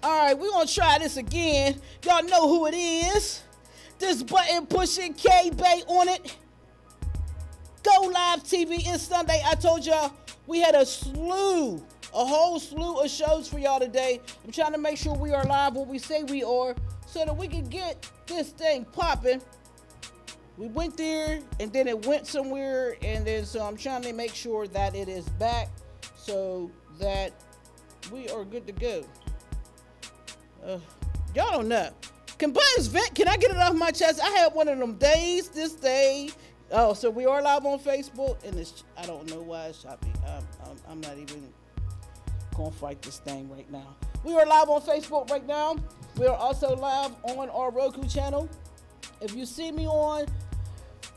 All right, we're going to try this again. Y'all know who it is. This button pushing K-Bay on it. Go Live TV is Sunday. I told y'all we had a whole slew of shows for y'all today. I'm trying to make sure we are live what we say we are so that we can get this thing popping. We went there and then it went somewhere, and then so I'm trying to make sure that it is back so that we are good to go. Y'all don't know. Can buttons vent? Can I get it off my chest? I had one of them days this day. Oh, so we are live on Facebook, and I don't know why it's choppy. I'm not even gonna fight this thing right now. We are live on Facebook right now. We are also live on our Roku channel. If you see me on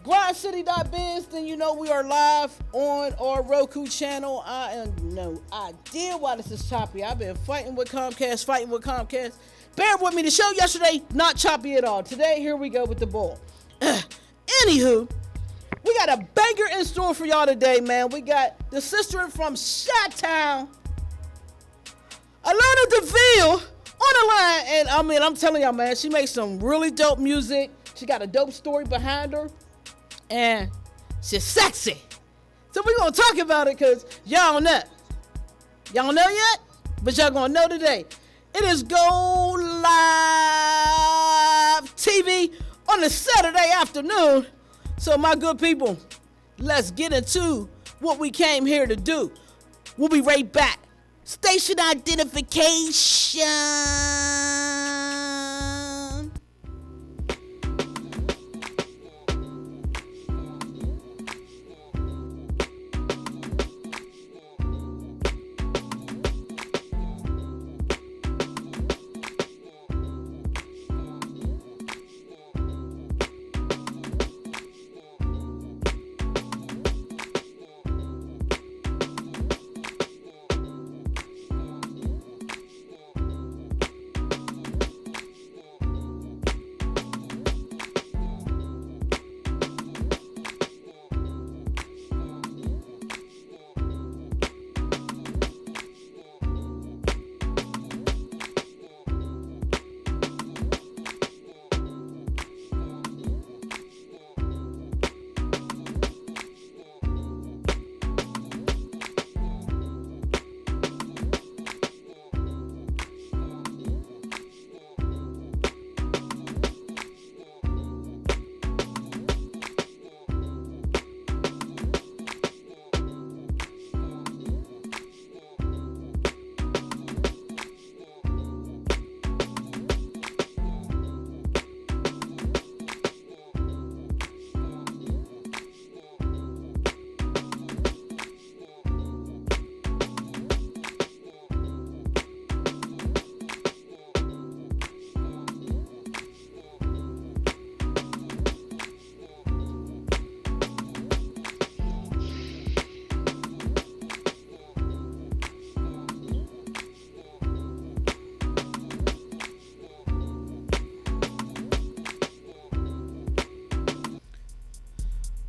grindcity.biz, then you know we are live on our Roku channel. I have no idea why this is choppy. I've been fighting with Comcast. Bear with me. The show yesterday, not choppy at all. Today, here we go with the ball. Anywho, we got a banger in store for y'all today, man. We got the sister from Chi-Town, Alonna DeVille, on the line. And I'm telling y'all, man, she makes some really dope music. She got a dope story behind her. And she's sexy. So we're going to talk about it because y'all know. Y'all know yet? But y'all going to know today. It is Go Live TV on a Saturday afternoon. So my good people, let's get into what we came here to do. We'll be right back. Station identification.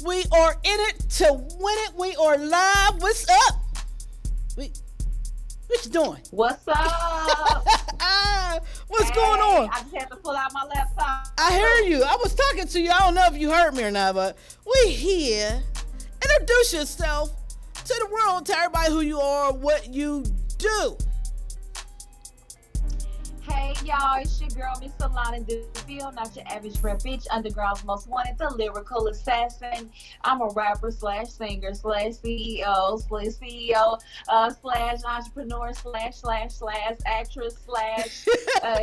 We are in it to win it. We are live. What's up? What you doing? What's up? What's going on? I just had to pull out my laptop. I hear you. I was talking to you. I don't know if you heard me or not, but we here. Introduce yourself to the world, to everybody who you are, what you do. Hey y'all, it's your girl, Miss Alonna DeVille, not your average rap bitch, underground's most wanted, the lyrical assassin. I'm a rapper slash singer slash CEO slash entrepreneur slash actress slash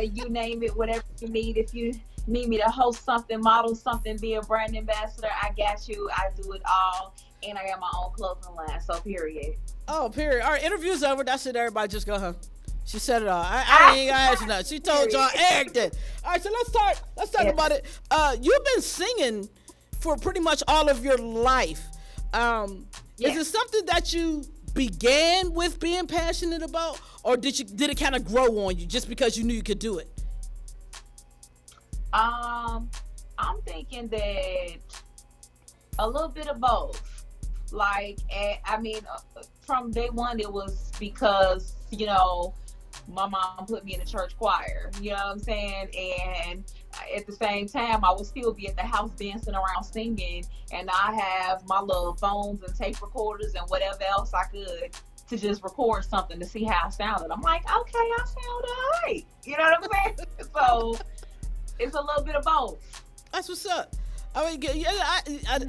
you name it, whatever you need. If you need me to host something, model something, be a brand ambassador, I got you. I do it all, and I got my own clothing line. So period. Oh, period. All right, interview's over. That's it. Everybody just go home. She said it all. I ain't gonna ask you nothing. She told y'all everything. All right, so let's talk about it. You've been singing for pretty much all of your life. Is it something that you began with being passionate about, or did it kind of grow on you just because you knew you could do it? I'm thinking that a little bit of both. Like, from day one, it was because, my mom put me in the church choir. You know what I'm saying? And at the same time, I would still be at the house dancing around singing, and I have my little phones and tape recorders and whatever else I could to just record something to see how I sounded. I'm like, okay, I sound all right. You know what I'm saying? So it's a little bit of both. That's what's up. I mean, yeah,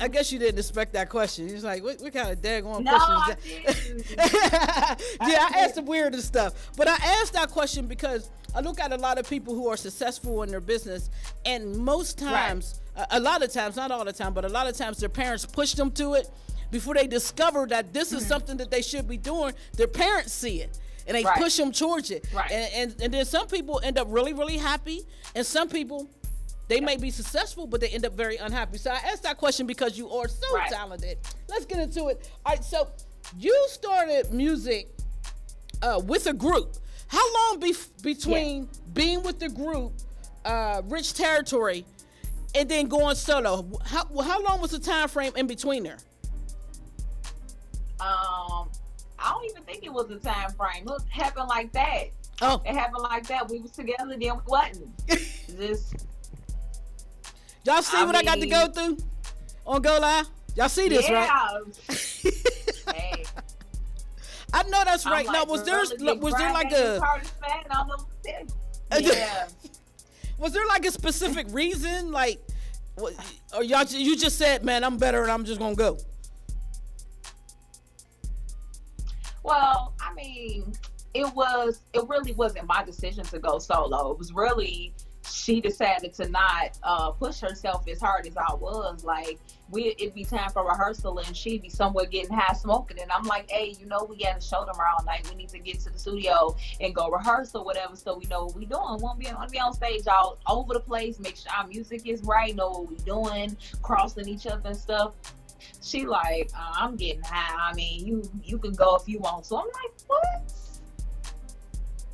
I guess you didn't expect that question. He's like, what kind of daggone question is that? Yeah, I asked the weirdest stuff. But I asked that question because I look at a lot of people who are successful in their business, and most times, a lot of times, not all the time, but a lot of times their parents push them to it before they discover that this is something that they should be doing. Their parents see it, and they push them towards it. Right. And then some people end up really, really happy, and some people, they may be successful, but they end up very unhappy. So I asked that question because you are so talented. Let's get into it. All right, so you started music with a group. How long between being with the group, Rich Territory, and then going solo? How long was the time frame in between there? I don't even think it was a time frame. It happened like that. Oh, it happened like that. We was together, then we wasn't. Just. Y'all see what I got to go through on Go Live? Y'all see this, right? Hey. I know that's right. Now, was there like a was there like a specific reason, like, or you just said, man, I'm better and I'm just gonna go? Well, I mean, it really wasn't my decision to go solo. It was really, she decided to not push herself as hard as I was. Like, it'd be time for rehearsal and she'd be somewhere getting high smoking, and I'm like, hey, we got a show tomorrow night. We need to get to the studio and go rehearse or whatever, so we know what we doing. Won't be on stage all over the place, make sure our music is right, know what we doing, crossing each other and stuff. She like, I'm getting high. I mean, you can go if you want. So I'm like, what?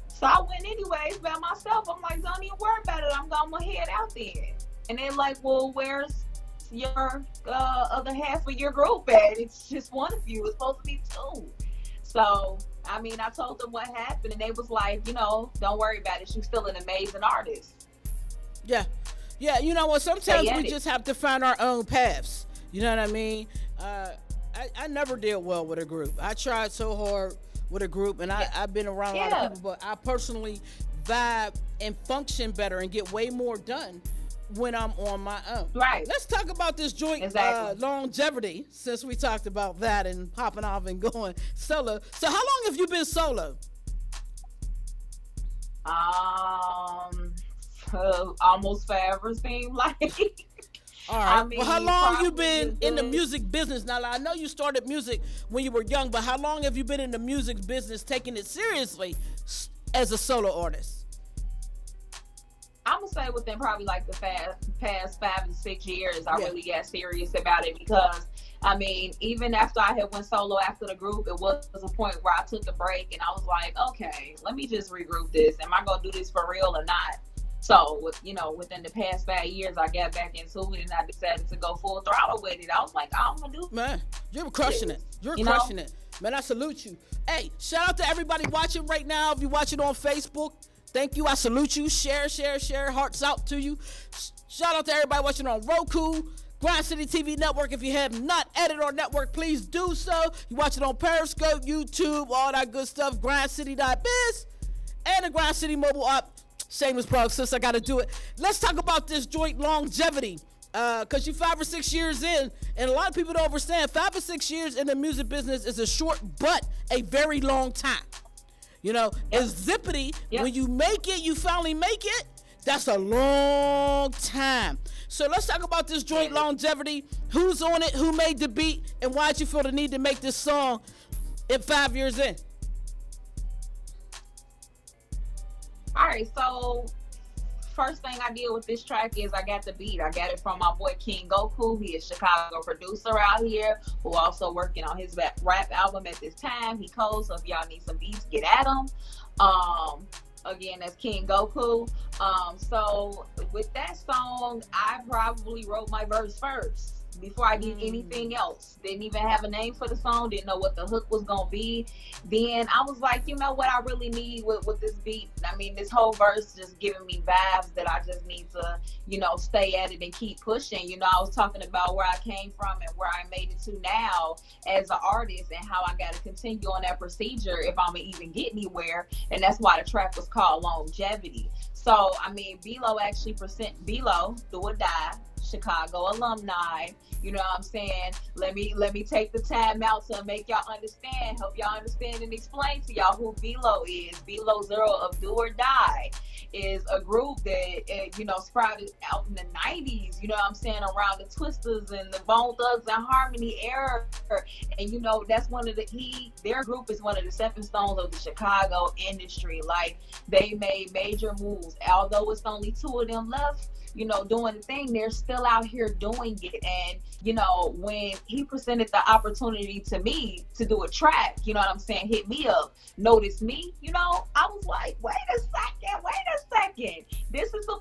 So I went anyways by myself. I'm like, don't even worry about it. I'm gonna head out there. And they're like, well, where's your other half of your group at? It's just one of you. It's supposed to be two. So, I mean, I told them what happened, and they was like, don't worry about it. She's still an amazing artist. Yeah. Yeah, you know what? Sometimes we just have to find our own paths. You know what I mean? I never did well with a group. I tried so hard with a group, and I've been around a lot of people, but I personally vibe and function better and get way more done when I'm on my own. Right. Let's talk about this joint longevity, since we talked about that and popping off and going solo. So how long have you been solo? Almost forever, seems like. All right. I mean, well, how long you been in the music business? Now, I know you started music when you were young, but how long have you been in the music business, taking it seriously as a solo artist? I'm gonna say within probably like the past 5 to 6 years, I really got serious about it, because I mean, even after I had went solo after the group, it was a point where I took a break and I was like, okay, let me just regroup this. Am I gonna do this for real or not? So, within the past 5 years, I got back into it and I decided to go full throttle with it. I was like, I'm going to do it. Man, you're crushing it. You're crushing it. Man, I salute you. Hey, shout out to everybody watching right now. If you watch it on Facebook, thank you. I salute you. Share. Hearts out to you. Shout out to everybody watching on Roku, Grind City TV Network. If you have not added our network, please do so. You watch it on Periscope, YouTube, all that good stuff. grindcity.biz and the Grind City mobile app. Shameless plug, sis, I gotta do it. Let's talk about this joint longevity. Cause you 5 or 6 years in, and a lot of people don't understand, 5 or 6 years in the music business is a short but a very long time. It's zippity. When you make it, you finally make it, that's a long time. So let's talk about this joint longevity. Who's on it, who made the beat, and why'd you feel the need to make this song at 5 years in? All right, so first thing I did with this track is I got the beat. I got it from my boy King Goku. He is a Chicago producer out here who also working on his rap album at this time. He codes, so if y'all need some beats, get at him. Again, that's King Goku. So with that song, I probably wrote my verse first, before I did anything else. Didn't even have a name for the song, didn't know what the hook was gonna be. Then I was like, you know what I really need with this beat? I mean, this whole verse just giving me vibes that I just need to, you know, stay at it and keep pushing. You know, I was talking about where I came from and where I made it to now as an artist, and how I got to continue on that procedure if I'm gonna even get anywhere. And that's why the track was called Longevity. So, I mean, B-Lo actually B-Lo, Do or Die, Chicago alumni. You know what I'm saying? Let me take the time out to make y'all understand, help y'all understand and explain to y'all who B-Lo is. B-Lo Zero of Do or Die is a group that, you know, sprouted out in the 90s, you know what I'm saying, around the Twisters and the Bone Thugs and Harmony era. And, you know, that's their group is one of the stepping stones of the Chicago industry. Like, they made major moves. Although it's only 2 of them left, you know, doing the thing, they're still out here doing it. And, you know, when he presented the opportunity to me to do a track, you know what I'm saying, hit me up, notice me, you know, I was like, wait a second. This is a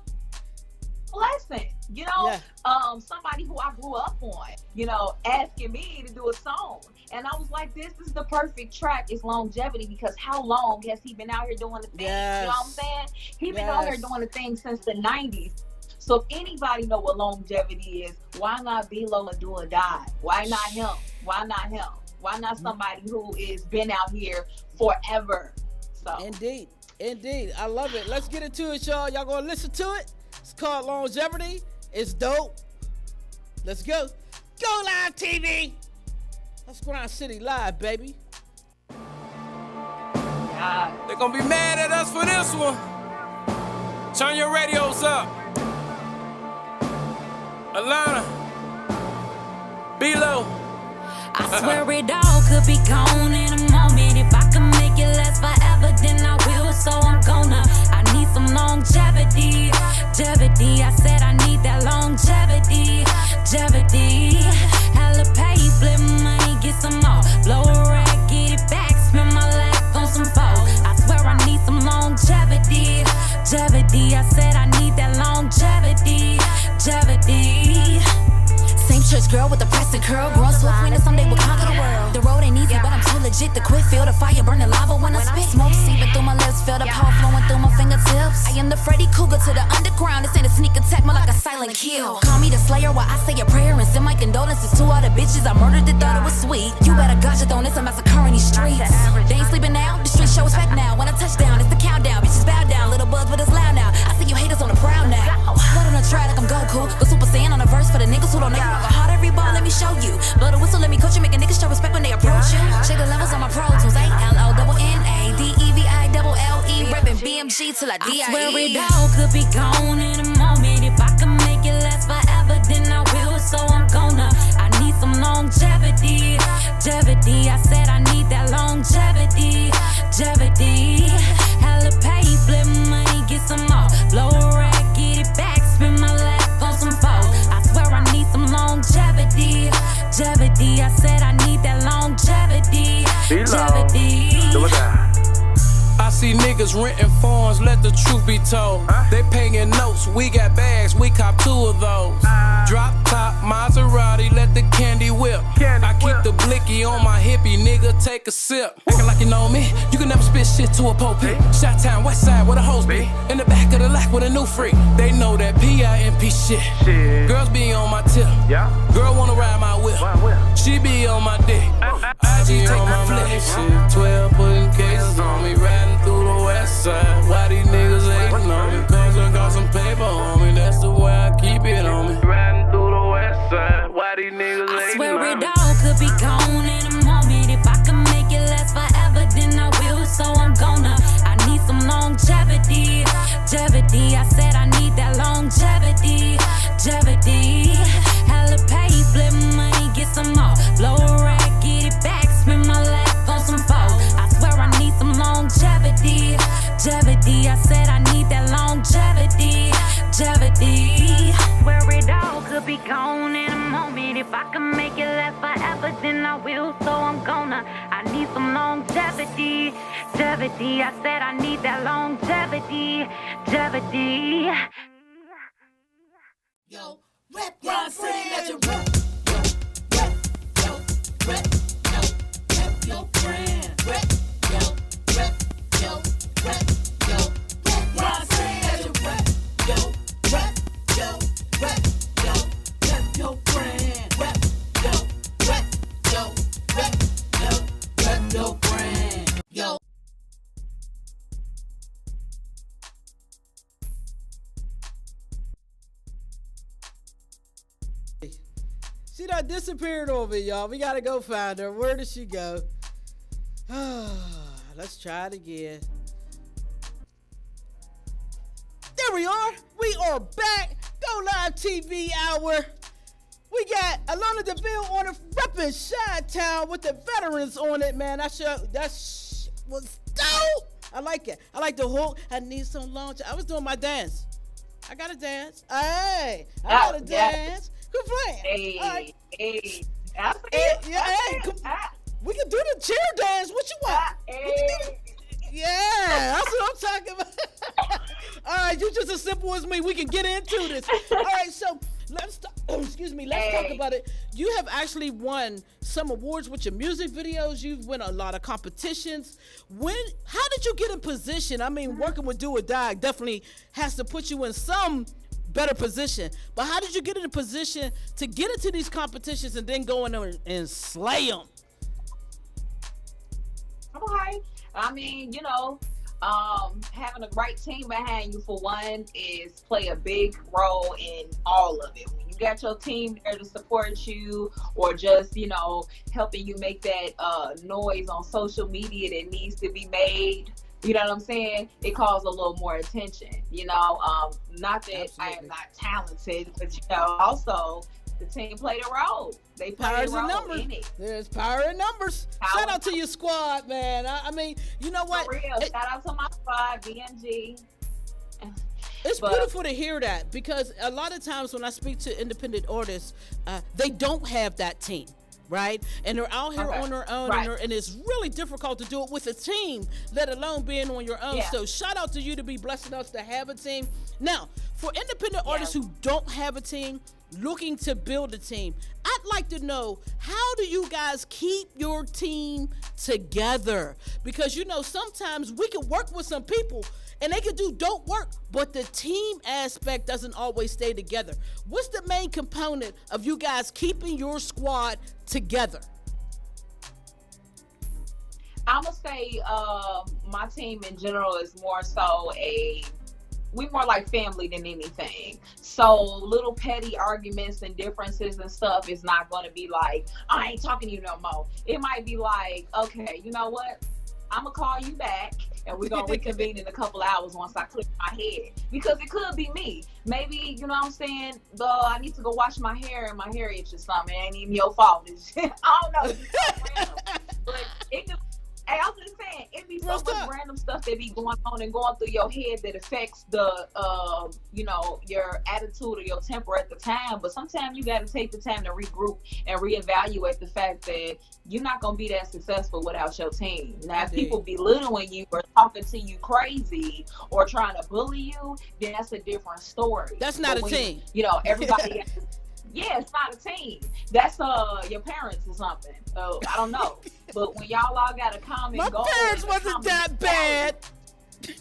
blessing, you know. Yeah. Somebody who I grew up on, you know, asking me to do a song. And I was like, this is the perfect track. It's Longevity, because how long has he been out here doing the thing? Yes. You know what I'm saying? He's been out here doing the thing since the 90s. So if anybody know what longevity is, why not B-Lo and Do or Die? Why not him? Why not him? Why not somebody who is been out here forever? So Indeed. I love it. Let's get into it, y'all. Y'all gonna listen to it? It's called Longevity. It's dope. Let's go. Go Live TV. That's Grind City Live, baby. They're gonna be mad at us for this one. Turn your radios up. Alonna, B-Lo. I swear it all could be gone in a moment. If I can make it last forever, then I will. So I'm gonna. I need some longevity. I said I need that longevity. Hella pay, flip money, get some more. Blow a rack, get it back, spend my life on some foes. I swear I need some longevity. I said I need that longevity. Same church girl with the press and curl. Growing swift, when someday we'll conquer the world. The road ain't easy, but I'm too legit to quit. Feel the fire burning lava when I spit. Smoke seeping through my lips, feel the power flowing through my fingertips. I am the Freddy Cougar to the underground. This ain't a sneak attack, more like a silent kill. Call me the slayer while I say a prayer and send my condolences to all the bitches I murdered that thought it was sweet. You better gotcha throwing this, I'm massacring these streets. They ain't sleeping now, the street show is back now. When I touch down, it's the countdown. Bitches bow down, little buzz, but it's loud now. I see you haters on the prowl now. What on a try like I'm Goku? Go Super Saiyan on a verse for the niggas who don't know you. Rock a hard every ball, let me show you. Blow the whistle, let me coach you, make a nigga show respect when they approach you. Check the levels on my Pro Tools, ALONNADEVILLE, reppin' BMG till I DIE. I swear it all could be gone in a moment. If I can make it last forever, then I will. So I'm gonna. I need some longevity. I said I need that longevity. Hella pay, flip money, get some more. Blow a rack, get it back, spend my life on some foes. I swear I need some longevity. I said I need that longevity. Do it now. I see niggas renting phones, let the truth be told. They paying notes, we got bags, we cop 2 of those. Drop top, Maserati, let the candy whip. I keep the blicky on my hippie, nigga, take a sip. Acting like you know me, you can never spit shit to a pulpit. Shot town, west side, where the hoes be. In the back of the lack with a new freak. They know that PIMP shit. Girls be on my tip. Girl wanna ride my whip. She be on my dick. IG take my money, shit. 12 putting cases on me, riding through the west side. Why these niggas hating on me? Cause I got some paper on me. That's the way I keep it on me. Riding through the west side. Why these niggas hating on me? I swear it all could be gone in a moment. If I can make it last forever, then I will. So I'm gonna. I need some longevity. I said I need that longevity. Hella pay, flip money, get some more. Blow a rack, get it back, spend my life on some foes. I swear I need some longevity. I said I need that longevity. Where it all could be gone in a moment. If I can make it last forever, then I will. So I'm gonna. I need some longevity. I said I need that longevity. Yo, rep Grind City, let you rep. Yo, rep your brand. Rep your brand. Say it. Rep your brand. Rep your brand. Yo. She done disappeared over, y'all. We gotta go find her. Where did she go? Let's try it again. There we are. We are back. Go Live TV Hour. We got Alonna DeVille on it, repping Chi-Town with the veterans on it, man. That was dope. I like it. I like the whole, I need some launch. I was doing my dance. I got to dance. Hey, I got to dance. Good playing. Hey, right. hey. We can do the cheer dance. What you want? Yeah, that's what I'm talking about. All right, you just as simple as me. We can get into this. All right, so let's talk about it. You have actually won some awards with your music videos. You've won a lot of competitions. How did you get in position? I mean, working with Do or Die definitely has to put you in some better position. But how did you get in a position to get into these competitions and then go in there and slay them? Okay. I mean, having a right team behind you for one is play a big role in all of it. When you got your team there to support you, or just, helping you make that noise on social media that needs to be made, you know what I'm saying? It calls a little more attention, not that Absolutely. I am not talented, but also the team played a role. They played a role in it. There's power in numbers. Shout out to your squad, man. I mean, you know what? For real. Shout out to my squad, BMG. It's beautiful to hear that, because a lot of times when I speak to independent artists, they don't have that team, right? And they're out here on their own, right. and it's really difficult to do it with a team, let alone being on your own. Yeah. So shout out to you to be blessing us to have a team. Now, for independent artists who don't have a team, looking to build a team, I'd like to know, how do you guys keep your team together? Because sometimes we can work with some people and they can do dope work, but the team aspect doesn't always stay together. What's the main component of you guys keeping your squad together? I'm gonna say my team in general is more so we more like family than anything. So little petty arguments and differences and stuff is not going to be like, I ain't talking to you no more. It might be like, okay, you know what? I'm going to call you back and we're going to reconvene in a couple hours once I clear my head. Because it could be me. Maybe, you know what I'm saying? I need to go wash my hair and my hair itches something. It ain't even your fault. I don't know. It's so random. But it could. Hey, I was just saying, it be so much random stuff that be going on and going through your head that affects the, your attitude or your temper at the time. But sometimes you got to take the time to regroup and reevaluate the fact that you're not going to be that successful without your team. Now, if people belittling you or talking to you crazy or trying to bully you, then that's a different story. That's not a team. Everybody... Yeah, it's not a team. That's your parents or something. So I don't know. But when y'all all got a common goal. My parents wasn't that bad.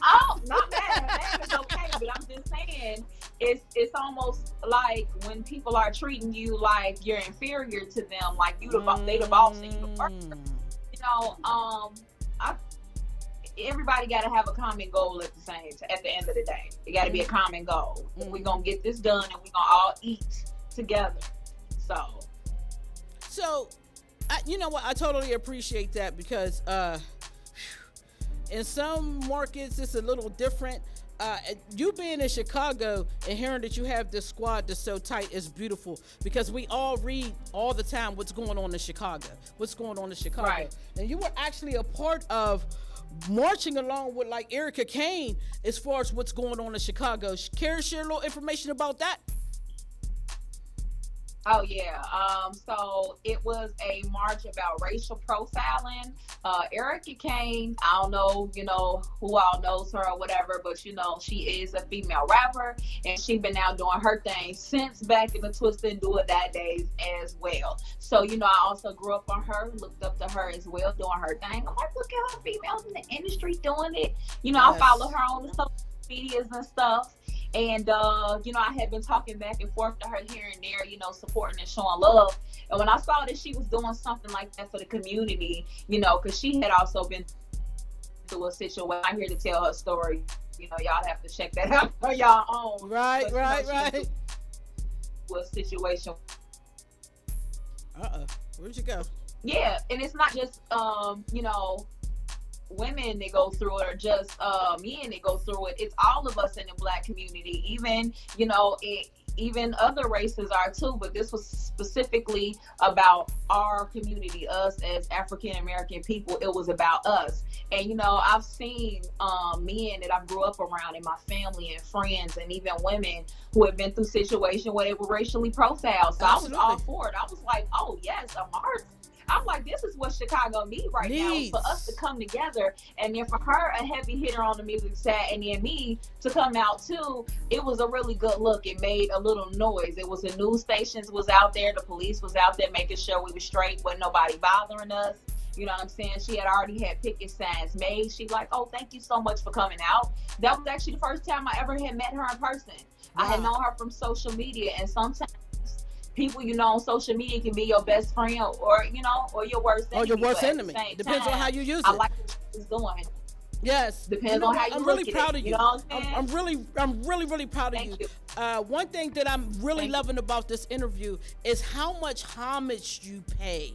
Oh, not bad. That is okay. But I'm just saying, it's almost like when people are treating you like you're inferior to them, like they the boss and you the worker. Everybody got to have a common goal at the end of the day. It got to be a common goal. We're gonna get this done, and we're gonna all eat together. So you know what, I totally appreciate that, because in some markets it's a little different. You being in Chicago and hearing that you have this squad that's so tight is beautiful, because we all read all the time what's going on in Chicago. Right. And you were actually a part of marching along with like Erica Kane as far as what's going on in Chicago. Care to share a little information about that? Oh yeah. So it was a march about racial profiling. Erica Kane, I don't know, who all knows her or whatever, but she is a female rapper, and she been out doing her thing since back in the Twist and Do It That days as well. So, I also grew up on her, looked up to her as well, doing her thing. I'm like, look at her females in the industry doing it. I follow her on the social medias and stuff. And, I had been talking back and forth to her here and there, supporting and showing love. And when I saw that she was doing something like that for the community, because she had also been through a situation. I'm here to tell her story. Y'all have to check that out for y'all own. Right. A situation. Where'd you go? Yeah, and it's not just, women that go through it, or just men that go through it. It's all of us in the Black community. Even even other races are too, but this was specifically about our community, us as African American people. It was about us. And I've seen men that I grew up around in my family and friends, and even women who have been through situations where they were racially profiled. So Absolutely. I was all for it. I was like, oh yes, a march. I'm like, this is what Chicago needs right now, for us to come together. And then for her, a heavy hitter on the music set, and then me to come out too. It was a really good look. It made a little noise. It was the news stations was out there, the police was out there making sure we were straight, wasn't nobody bothering us. You know what I'm saying? She had already had picket signs made. She like, oh, thank you so much for coming out. That was actually the first time I ever had met her in person. Wow. I had known her from social media, and sometimes people on social media can be your best friend, or your worst enemy. Or your worst enemy. Depends on how you use it. I like what she's doing. Yes. Depends on how you I'm look really at proud it. of you. You know what I'm saying? I'm really proud of you. One thing that I'm really loving about this interview is how much homage you pay.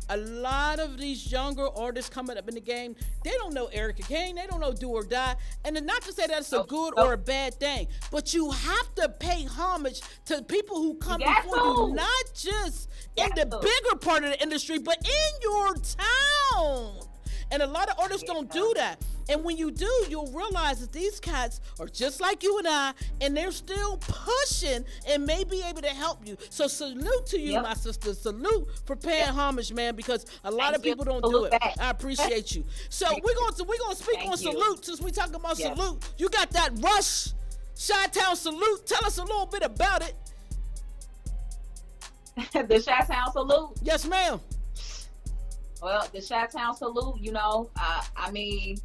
A lot of these younger artists coming up in the game, they don't know Erica Kane, they don't know Do or Die, and not to say that's a good or a bad thing, but you have to pay homage to people who come before you, not just in the bigger part of the industry, but in your town. And a lot of artists don't do that. And when you do, you'll realize that these cats are just like you and I, and they're still pushing and may be able to help you. So salute to you, my sister. Salute for paying homage, man, because a lot of people don't do it. I appreciate you. So we're gonna speak on salute since we talking about salute. You got that Rush Chi-Town salute. Tell us a little bit about it. The Chi-Town salute? Yes, ma'am. Well, the Chi-Town salute, I mean,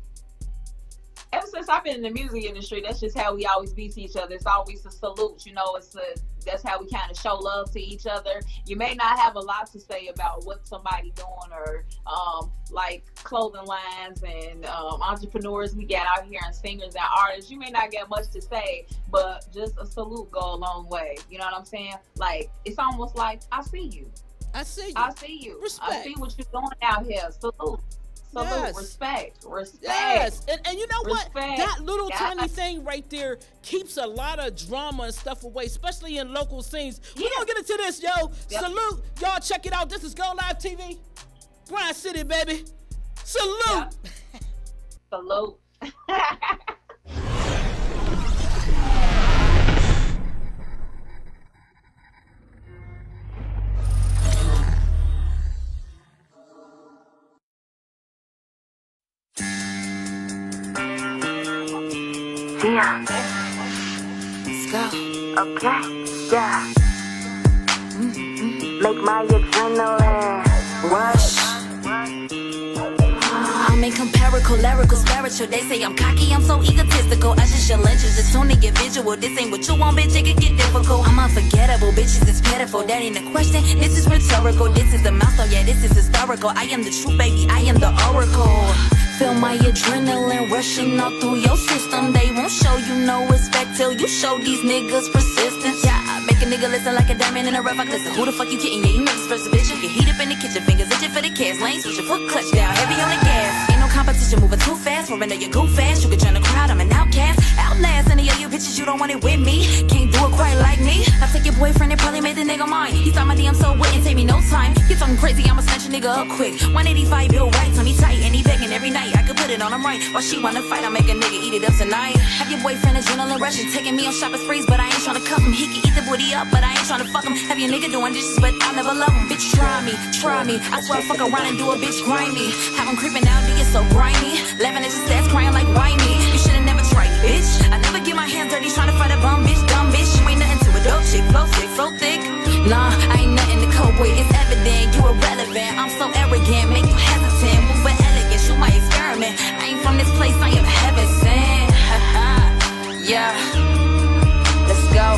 ever since I've been in the music industry, that's just how we always be to each other. It's always a salute, that's how we kind of show love to each other. You may not have a lot to say about what somebody doing, or like clothing lines and entrepreneurs we got out here, and singers and artists. You may not get much to say, but just a salute go a long way. You know what I'm saying? Like, it's almost like, I see you. I see you. I see you. Respect. I see what you're doing out here. Salute. Yes. Respect. Yes. And you know what? That little tiny thing right there keeps a lot of drama and stuff away, especially in local scenes. We're going to get into this, yo. Yep. Salute. Y'all check it out. This is Go Live TV. Grind City, baby. Salute. Yep. Salute. Yeah. Let's go. Okay. Yeah. Make my adrenaline rush. I'm incomparable, lyrical, spiritual. They say I'm cocky, I'm so egotistical. I just your legends, just tune to get visual. This ain't what you want, bitch, it can get difficult. I'm unforgettable, bitches is pitiful. That ain't a question, this is rhetorical. This is a milestone, yeah, this is historical. I am the truth, baby, I am the oracle. Feel my adrenaline rushing all through your system. They won't show you no respect till you show these niggas persistence. Yeah, I make a nigga listen like a diamond in a rough. I listen, who the fuck you kidding? Yeah, you know this first bitch. You can heat up in the kitchen, fingers itching for the cash. Lane switching, foot clutch down, heavy on the gas. Ain't no competition, moving too fast. Surrender your goof fast. You can join the crowd, I'm an outcast. Outlast any of you bitches, you don't want it with me. Can't do it quite like me. I take your boyfriend and probably made the nigga mine. He thought my DM so wouldn't take me no time. You talking crazy, I'ma snatch a nigga up quick. 185 bill right, tummy tight, and he begging every night. I could put it on him right. While she wanna fight, I make a nigga eat it up tonight. Have your boyfriend adrenaline rushing, taking me on shopping sprees, but I ain't tryna cuff him. He can eat the booty up, but I ain't tryna fuck him. Have your nigga doing dishes, but I'll never love him. Bitch, try me. I swear I'll fuck around and do a bitch grimy. Have him creeping out, nigga so grimy. Laughing at your stats, crying like why me? You should've never tried, bitch. I never get my hands dirty trying to fight a bum bitch, dumb bitch. You ain't nothing to a dope chick, flow thick. Nah, I ain't nothing to cope with. It's evident you irrelevant. I'm so arrogant, make you hesitant. Move with elegance, you my experiment. I ain't from this place, I am heaven sent. Yeah, let's go.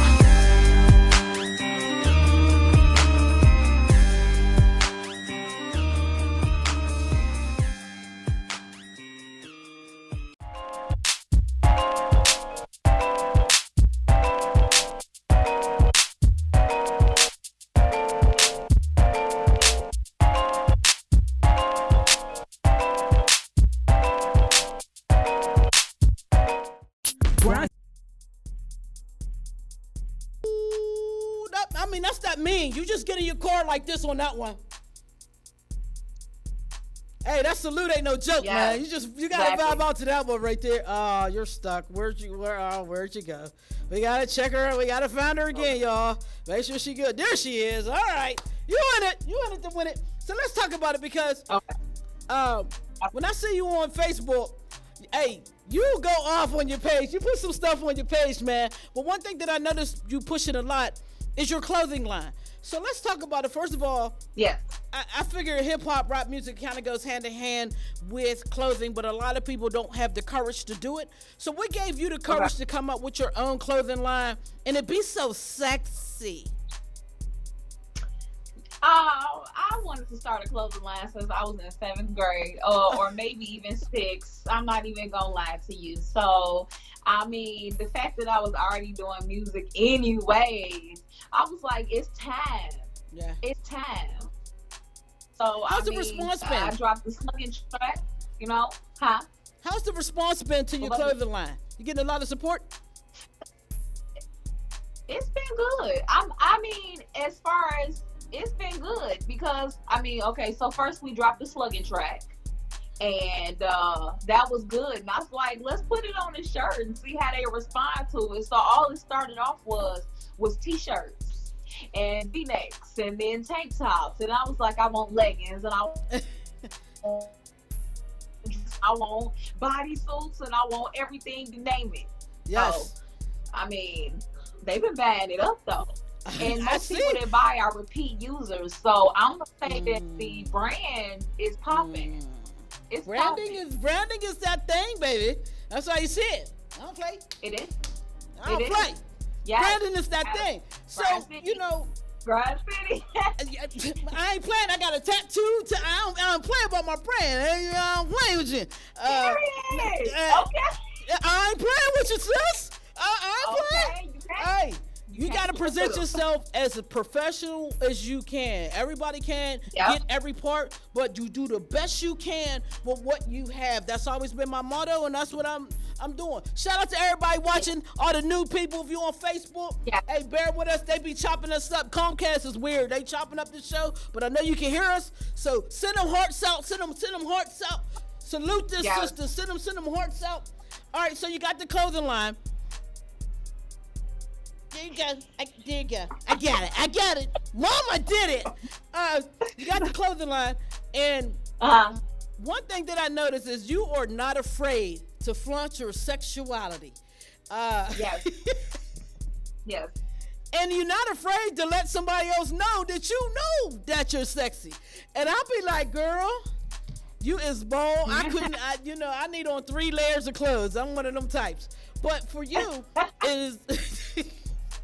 That's not mean. You just get in your car like this on that one. Hey, that salute ain't no joke, man. You gotta vibe out to that one right there. Oh, you're stuck. Where'd you go? We gotta check her. We gotta find her again, y'all. Make sure she good. There she is. All right, you in it to win it. So let's talk about it because when I see you on Facebook, hey, you go off on your page. You put some stuff on your page, man. But one thing that I noticed you pushing a lot is your clothing line. So let's talk about it. First of all, I figure hip-hop, rap music kind of goes hand in hand with clothing, but a lot of people don't have the courage to do it. So what gave you the courage to come up with your own clothing line and it be so sexy? I wanted to start a clothing line since I was in 7th grade, or maybe even 6th. I'm not even gonna lie to you. So, I mean, the fact that I was already doing music anyways, I was like, it's time. Yeah. It's time. So, how's the response been? I dropped the slugging track, How's the response been to your clothing line? You getting a lot of support? It's been good. I mean, as far as it's been good because so first we dropped the slugging track and that was good, and I was like, let's put it on a shirt and see how they respond to it. So all it started off was t-shirts and v-necks and then tank tops, and I was like, I want leggings and I want bodysuits and I want everything, you name it. Yes. So, I mean, they've been buying it up though. And most people that buy are repeat users. So I'm gonna say that the brand is popping. It's branding is that thing, baby. That's how you see it. I don't play. It is. I don't play. Yes. Branding is that thing. So Grind City. I ain't playing. I got a tattoo. I don't play about my brand. I don't play with you. Okay. I ain't playing with you, sis. I ain't playing. Hey. You got to present yourself as a professional as you can. Everybody can get every part, but you do the best you can with what you have. That's always been my motto, and that's what I'm doing. Shout out to everybody watching, all the new people. If you on Facebook, hey, bear with us. They be chopping us up. Comcast is weird. They chopping up the show, but I know you can hear us. So send them hearts out. Send them hearts out. Salute this sister. Send them hearts out. All right, so you got the clothing line. There you go. I got it. Mama did it. You got the clothing line. And one thing that I noticed is you are not afraid to flaunt your sexuality. Yes. Yes. And you're not afraid to let somebody else know that you know that you're sexy. And I'll be like, girl, you is bold. I need on 3 layers of clothes. I'm one of them types. But for you, it is...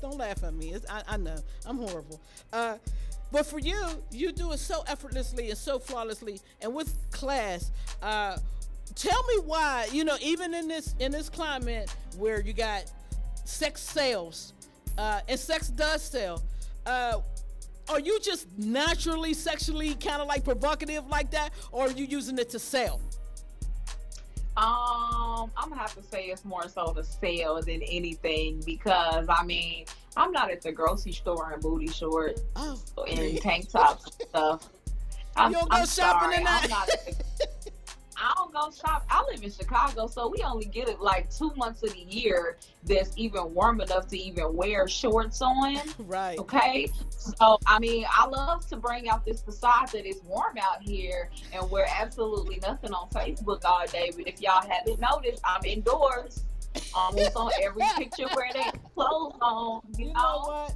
Don't laugh at me. I know. I'm horrible. But for you, you do it so effortlessly and so flawlessly and with class. Tell me why, even in this climate where you got sex sales, and sex does sell, are you just naturally sexually kind of like provocative like that, or are you using it to sell? I'm gonna have to say it's more so the sale than anything, because I'm not at the grocery store in booty shorts and tank tops and stuff. You don't go shopping sorry, in that? I don't go shop. I live in Chicago, so we only get it like 2 months of the year that's even warm enough to even wear shorts on. Right. Okay. So, I mean, I love to bring out this facade that it's warm out here and wear absolutely nothing on Facebook all day. But if y'all haven't noticed, I'm indoors. Almost on every picture where they clothes on. You know what?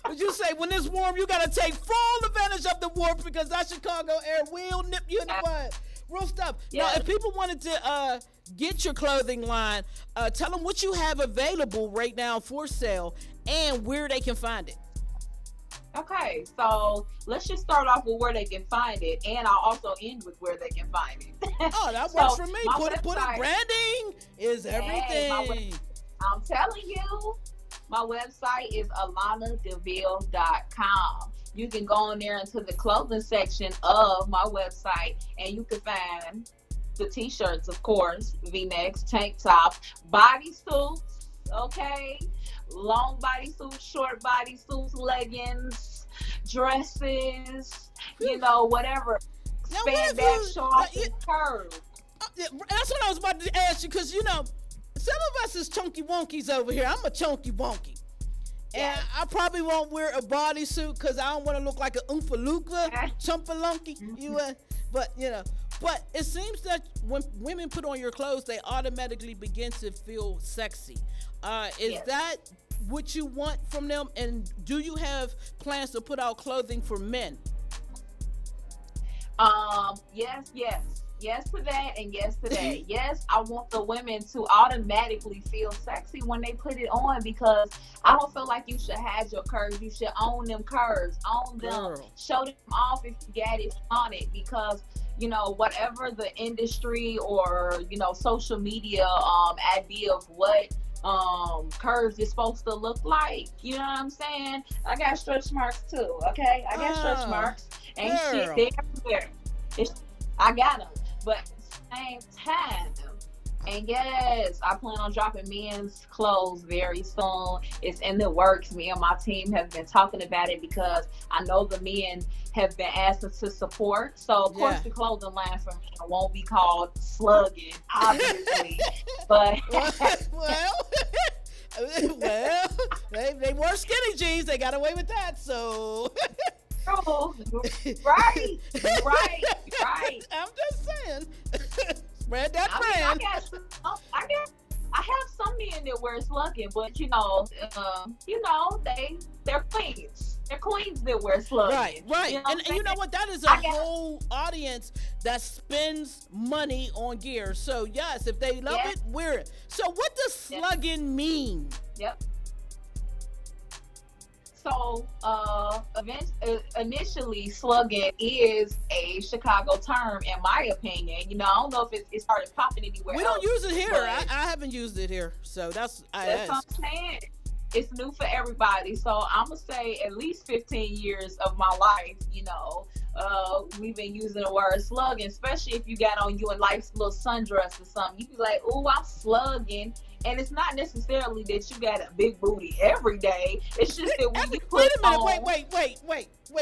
Would you say when it's warm, you gotta take full advantage of the warmth because that Chicago air will nip you in the butt. Real stuff. Yes. Now, if people wanted to get your clothing line, tell them what you have available right now for sale and where they can find it. Okay, so let's just start off with where they can find it, and I'll also end with where they can find it. Oh, that works for me. Put it. website- Branding is everything. I'm telling you, my website is AlonnaDeVille.com. You can go on there into the clothing section of my website, and you can find the t-shirts, of course, V-necks, tank tops, bodysuits, okay, long bodysuits, short bodysuits, leggings, dresses, you know, whatever. Spandex, shorts, and curves. That's what I was about to ask you, because, you know, some of us is chunky wonkies over here. I'm a chunky wonky. And I probably won't wear a bodysuit because I don't want to look like an Oompa Loompa, chumpalunky. But it seems that when women put on your clothes, they automatically begin to feel sexy. Is that what you want from them? And do you have plans to put out clothing for men? Yes to that, and yes to that. Yes, I want the women to automatically feel sexy when they put it on, because I don't feel like you should hide your curves. You should own them curves, own them, show them off if you got it on it, because you know, whatever the industry or, you know, social media idea of what curves is supposed to look like, you know what I'm saying? I got stretch marks too, okay? I got stretch marks. Ain't shit there everywhere. I got them. But at the same time, and yes, I plan on dropping men's clothes very soon. It's in the works. Me and my team have been talking about it because I know the men have been asking to support. So, of course, the clothing line for men won't be called slugging, obviously. But well, they wore skinny jeans. They got away with that, so... right. I'm just saying. Spread that brand. I have some men that wear slugging, but they're queens. They're queens that wear slugging. Right. You know and you know what? That is a whole audience that spends money on gear. So yes, if they love it, wear it. So what does slugging mean? Yep. So, initially, slugging is a Chicago term, in my opinion. You know, I don't know if it started popping anywhere We else. don't use it here. I haven't used it here, so that's what I'm saying. It's new for everybody. So, I'm going to say at least 15 years of my life, you know, we've been using the word slugging, especially if you got on you a nice little sundress or something. You be like, "Ooh, I'm slugging." And it's not necessarily that you got a big booty every day. It's just that when you put on... Wait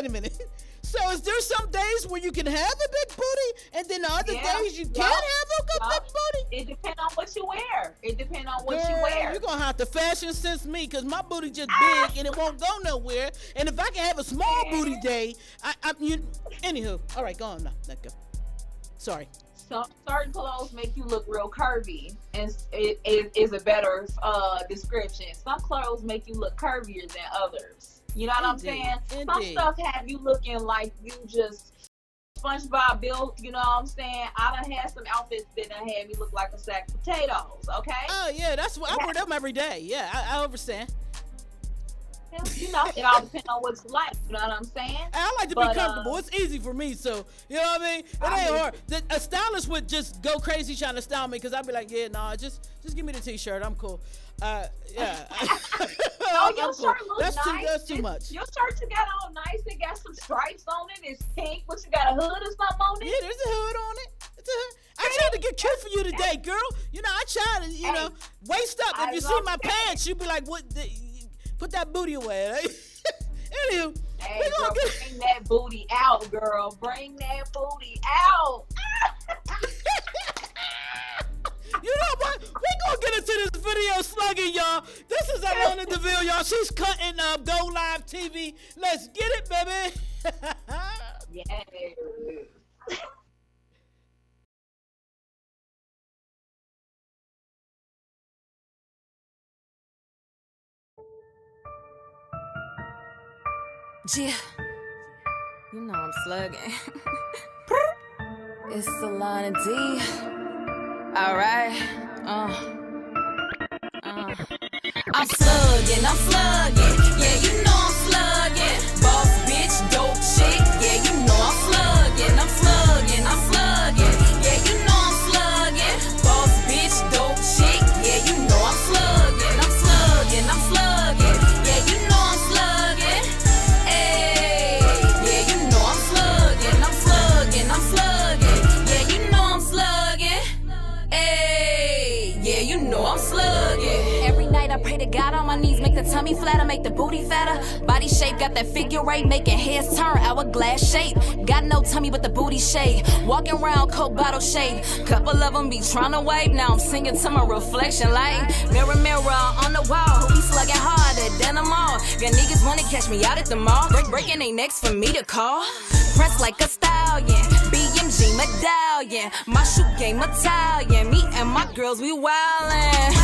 a minute. So is there some days where you can have a big booty and then the other days you can't have a big booty? It depends on what you wear. You're going to have to fashion sense me because my booty just big and it won't go nowhere. And if I can have a small booty day, anywho. All right, go on now. Let go. Sorry. So certain clothes make you look real curvy, and it is a better description. Some clothes make you look curvier than others. You know what I'm saying? Some stuff have you looking like you just SpongeBob built. You know what I'm saying? I done had some outfits that done had me look like a sack of potatoes. Okay? Oh yeah, that's what I wear them every day. Yeah, I understand. You know, it all depends on what you like. You know what I'm saying? I like to be comfortable. It's easy for me, so you know what I mean. It ain't hard. A stylist would just go crazy trying to style me because I'd be like, yeah, nah, just give me the t-shirt. I'm cool. Yeah. No, your shirt looks nice. That's too much. Your shirt you got on nice. It got some stripes on it. It's pink. What, you got a hood or something on it? Yeah, there's a hood on it. It's a hood. I tried to get cute for you today, girl. You know, I tried to, you know, waist up. If you see my pants, you'd be like, what? Put that booty away. Anywho, Hey, girl, bring that booty out, girl. Bring that booty out. You know what? We're going to get into this video slugging, y'all. This is Alonna DeVille, y'all. She's cutting up Go Live TV. Let's get it, baby. Yes. Yeah, you know I'm slugging. It's Alonna D. Alright, I'm slugging, yeah, you know I'm slugging. Boss bitch, dope chick, yeah, you know I'm slugging, yeah, you know I'm slugging. Boss bitch, dope chick, yeah, you know I'm slugging, yeah, you know I'm slugging. Hey, yeah, you know I'm slugging, yeah, you know I'm slugging. Hey, yeah, you know I'm slugging. Every night I pray to God on my knees, make the tummy flatter, make the booty fatter. Body shape got that figure eight, making heads turn hourglass shape. Got no tummy but the booty shade. Walking around coke bottle shade. Couple of them be trying to wipe. Now I'm singing to my reflection like mirror, mirror on the wall. Who be slugging harder than them all? Got niggas wanna catch me out at the mall. Breaking they necks for me to call. Press like a stallion. BMG medallion. My shoe game Italian. Me and my girls, we wildin'.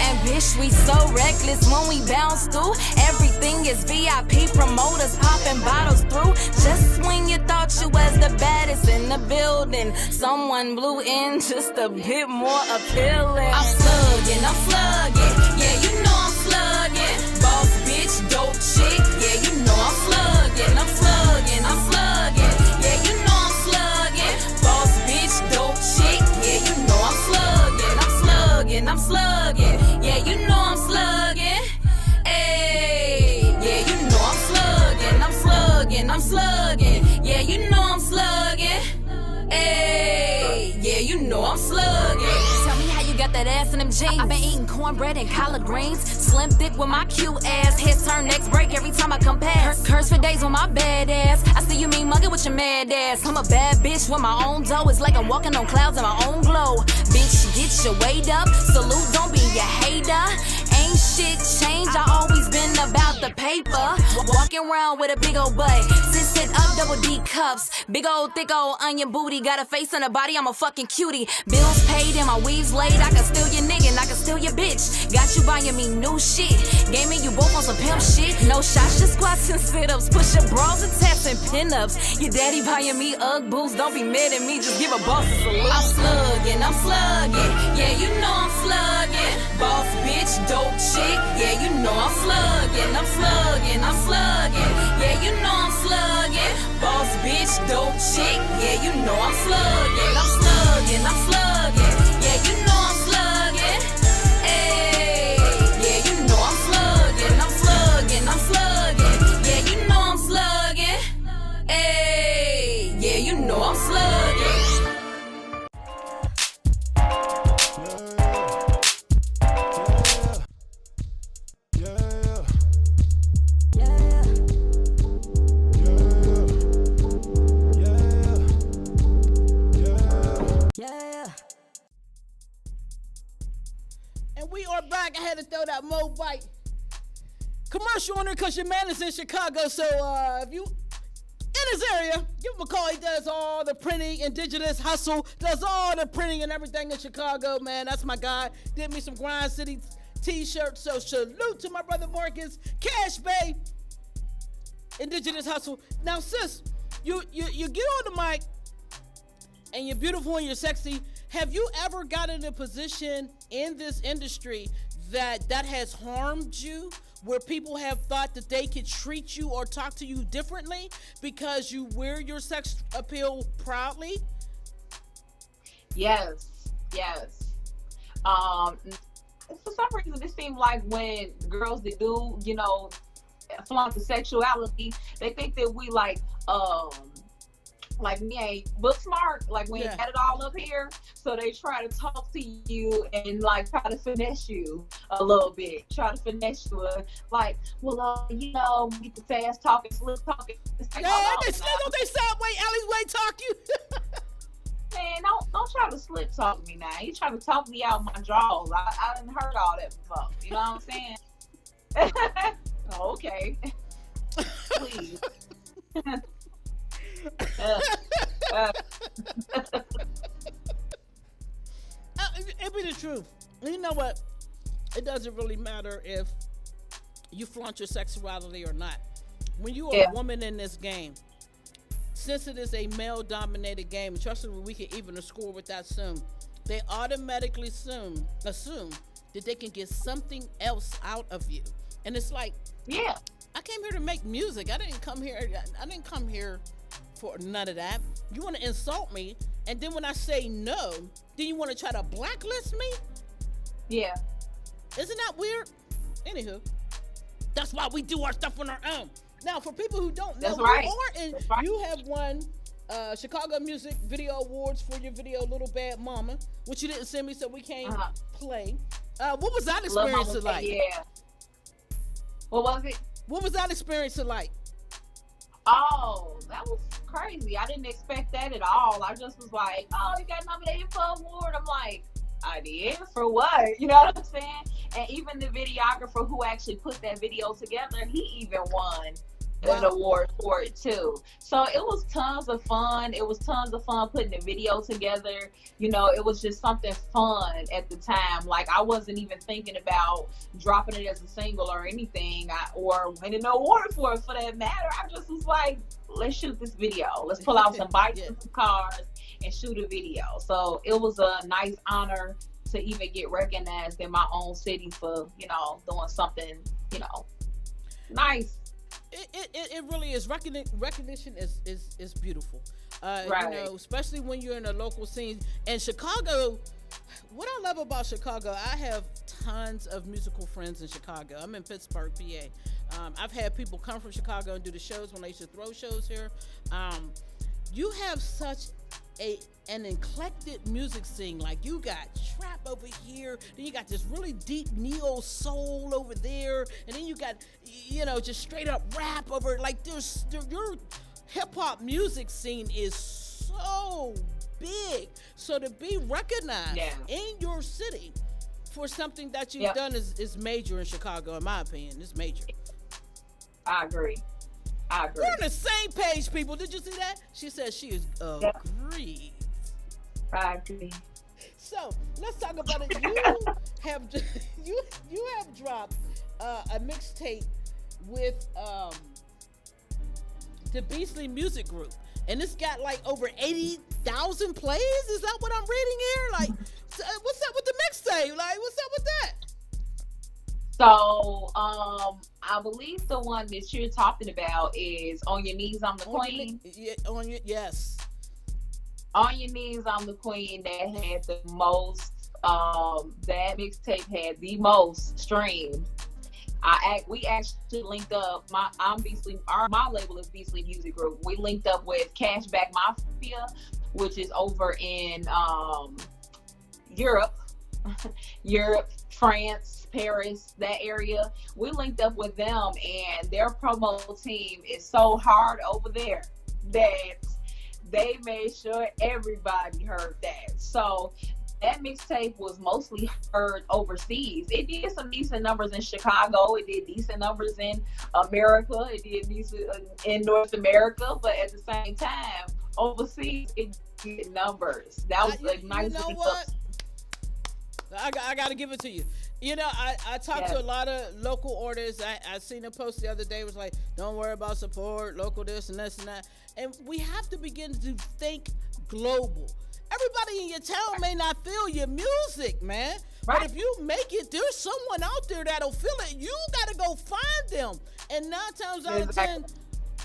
And bitch, we so reckless when we bounce through. Everything is VIP, promoters popping bottles through. Just when you thought you was the baddest in the building, someone blew in just a bit more appealing. I'm slugging, yeah, you know I'm slugging. Boss bitch, dope chick, yeah, you know I'm slugging, yeah, you know I'm slugging. Boss bitch, dope chick, yeah, you know I'm slugging, yeah, you know I'm slugging. Hey, yeah, you know I'm slugging, yeah, you know I'm slugging. Hey, yeah, you know I'm slugging. Tell me how you got that ass in them jeans. I've been eating cornbread and collard greens. Slim thick with my cute ass. Heads turn, necks break every time I come past. Curse for days with my bad ass. I see you mean mugging with your mad ass. I'm a bad bitch with my own dough. It's like I'm walking on clouds in my own glow. Bitch, get your weight up. Salute, don't be a hater. Ain't shit changed. I always been about the paper. Walking around with a big old butt. Sit up, double D cups. Big old, thick old onion booty. Got a face and a body, I'm a fucking cutie. Bills paid and my weaves laid. I can steal your nigga and I can steal your bitch. Got you buying me new shit. Gave me you both on some pimp shit. No shots, just squats and sit-ups. Push your bras and taps and pin-ups. Your daddy buying me Ugg boots. Don't be mad at me, just give a boss a salute. I'm slugging, yeah, you know I'm slugging. Boss bitch, dope chick, yeah, you know I'm slugging, yeah, you know I'm slugging. Boss bitch, dope chick, yeah, you know I'm slugging, yeah, you know I'm slugging. Hey, yeah, you know I'm slugging, yeah, you know I'm slugging. Hey, yeah, you know I'm slugging. We are back. I had to throw that Mobite commercial on there because your man is in Chicago. So if you in his area, give him a call. He does all the printing, Indigenous Hustle, does all the printing and everything in Chicago, man. That's my guy. Did me some Grind City t-shirts. So salute to my brother Marcus, Cash Bay, Indigenous Hustle. Now, sis, you get on the mic and you're beautiful and you're sexy. Have you ever gotten in a position in this industry that has harmed you, where people have thought that they could treat you or talk to you differently because you wear your sex appeal proudly? Yes. For some reason, it seems like when girls that do, flaunt the sexuality, they think that we like like we ain't book smart, like we ain't got it all up here. So they try to talk to you and like try to finesse you a little bit, try to finesse you, like, well, you know, get the fast talking, slip talking. Like, don't they sideway alleyway talk you? Man, don't try to slip talk me now. You try to talk me out my jaws. I done heard all that before. You know what I'm saying? Okay. Please. It be the truth. You know what? It doesn't really matter if you flaunt your sexuality or not. When you are a woman in this game, since it is a male-dominated game, trust me, we can even score with that soon. They automatically assume that they can get something else out of you, and it's like, yeah, I came here to make music. I didn't come here for none of that. You want to insult me, and then when I say no, then you want to try to blacklist me? Yeah. Isn't that weird? Anywho, that's why we do our stuff on our own. Now, for people who don't know, you have won Chicago Music Video Awards for your video "Little Bad Mama," which you didn't send me, so we can't play. What was that experience like? Yeah. What was it? What was that experience like? Oh, that was crazy. I didn't expect that at all. I just was like, oh, you got nominated for an award. I'm like, I did? For what? You know what I'm saying? And even the videographer who actually put that video together, he even won an award for it too. So it was tons of fun. It was tons of fun putting the video together. You know, it was just something fun at the time. Like, I wasn't even thinking about dropping it as a single or anything, or winning an award for it for that matter. I just was like, let's shoot this video. Let's pull out some bikes and some cars and shoot a video. So it was a nice honor to even get recognized in my own city for, you know, doing something, you know, nice. It really is. Recognition is beautiful. Right. You know, especially when you're in a local scene. And Chicago, what I love about Chicago, I have tons of musical friends in Chicago. I'm in Pittsburgh, PA. I've had people come from Chicago and do the shows when they used to throw shows here. You have such an eclectic music scene. Like, you got trap over here, then you got this really deep neo soul over there, and then you got, you know, just straight up rap over. Like, your hip hop music scene is so big. So to be recognized in your city for something that you've done is major in Chicago, in my opinion. It's major. I agree. We're on the same page, people. Did you see that? She said she is agreed. I agree. So let's talk about it. You have dropped a mixtape with the Beasley Music Group, and it's got like over 80,000 plays. Is that what I'm reading here? Like, what's up with the mixtape? Like, what's up with that? So, I believe the one that you're talking about is "On Your Knees, I'm the Queen." Yes. "On Your Knees, I'm the Queen." That had the most. That mixtape had the most streams. We actually linked up. My label is Beasley Music Group. We linked up with Cashback Mafia, which is over in Europe, France, Paris, that area. We linked up with them, and their promo team is so hard over there that they made sure everybody heard that. So that mixtape was mostly heard overseas. It did some decent numbers in Chicago. It did decent numbers in America. It did decent in North America. But at the same time, overseas, it did numbers. That was a nice. You know what? I got to give it to you. You know, I talked to a lot of local artists. I seen a post the other day. It was like, don't worry about support, local this and this and that. And we have to begin to think global. Everybody in your town may not feel your music, man. Right. But if you make it, there's someone out there that'll feel it. You got to go find them. And 9 times out of 10,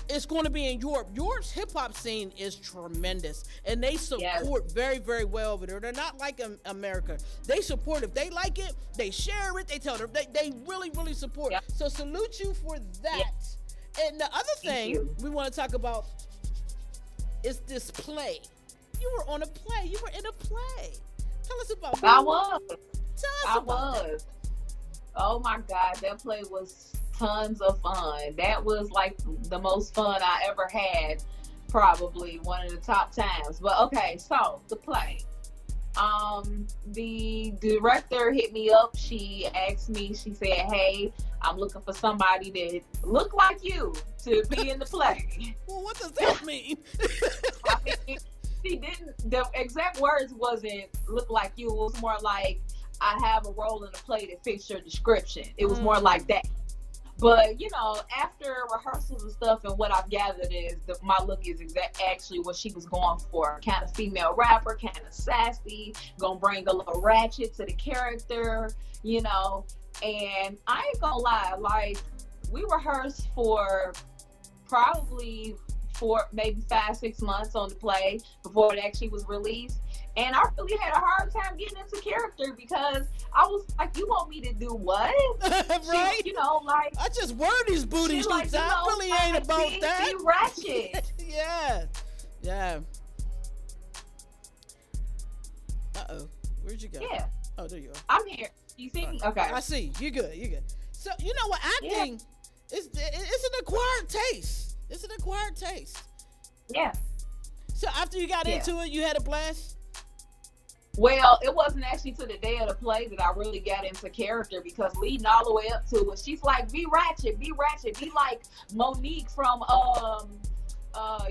it's going to be in Europe. Europe's hip-hop scene is tremendous. And they support very, very well over there. They're not like America. They support. If they like it, they share it. They tell them. They really, really support. Yep. So salute you for that. Yep. And the other thing we want to talk about is this play. You were on a play. You were in a play. Tell us about I that. was. Tell us I about that. was. Oh my God, that play was tons of fun. That was like the most fun I ever had. Probably one of the top times. But okay, so the play. The director hit me up. She asked me, she said, hey, I'm looking for somebody that look like you to be in the play. Well, what does that mean? I mean, she didn't, the exact words wasn't look like you. It was more like, I have a role in the play that fits your description. It was more like that. But, you know, after rehearsals and stuff, and what I've gathered is that my look is actually what she was going for. Kind of female rapper, kind of sassy, gonna bring a little ratchet to the character, you know. And I ain't gonna lie, like, we rehearsed for probably maybe 5-6 months on the play before it actually was released. And I really had a hard time getting into character because I was like, you want me to do what? Right? She, you know, like, I just wear these booties. like, I really ain't about that. Be ratchet. Yeah. Yeah. Uh-oh. Where'd you go? Yeah. Oh, there you are. I'm here. You see me? Okay. I see. You're good. You're good. So, you know what? Acting is it's an acquired taste. It's an acquired taste. Yeah. So after you got into it, you had a blast? Well, it wasn't actually to the day of the play that I really got into character, because leading all the way up to it, she's like, be ratchet, be like Monique from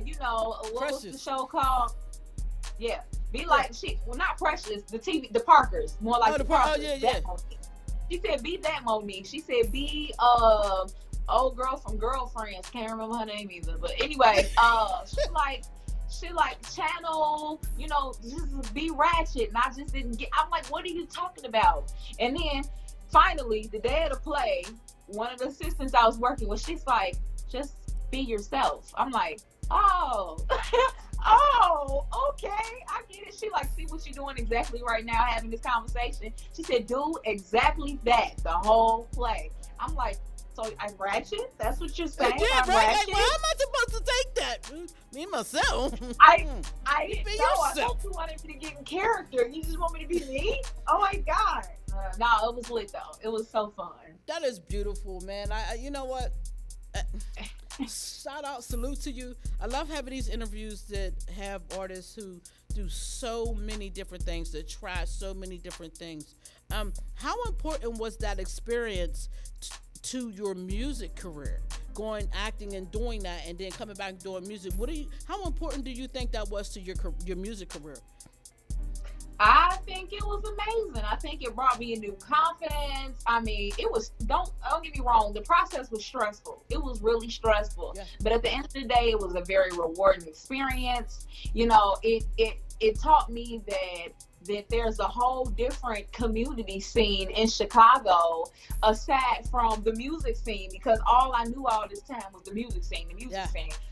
you know, what was the show called? Yeah. Be like not Precious, the Parkers. More like the Parkers. Oh, yeah. She said, be that Monique. She said, be old girl from Girlfriends. Can't remember her name either. But anyway, she like channel, you know, just be ratchet. And I just didn't get, I'm like, what are you talking about? And then finally, the day of the play, one of the assistants I was working with, she's like, just be yourself. I'm like, oh, oh, okay, I get it. She like, see what you're doing exactly right now, having this conversation. She said, do exactly that the whole play. I'm like, so I'm ratchet? That's what you're saying? Yeah, I'm right? ratchet? Like, well, how am I supposed to take that? Me, myself. I didn't know. I yourself. thought you wanted me to get in character. You just want me to be me? Oh my God. No, it was lit though. It was so fun. That is beautiful, man. I you know what? Shout out, salute to you. I love having these interviews that have artists who do so many different things, that try so many different things. How important was that experience to your music career, going acting and doing that, and then coming back and doing music? How important do you think that was to your music career? I think it was amazing. I think it brought me a new confidence. I mean, it was, don't get me wrong, the process was stressful. It was really stressful. Yeah. But at the end of the day, it was a very rewarding experience. You know, it taught me that there's a whole different community scene in Chicago aside from the music scene, because all I knew all this time was the music scene.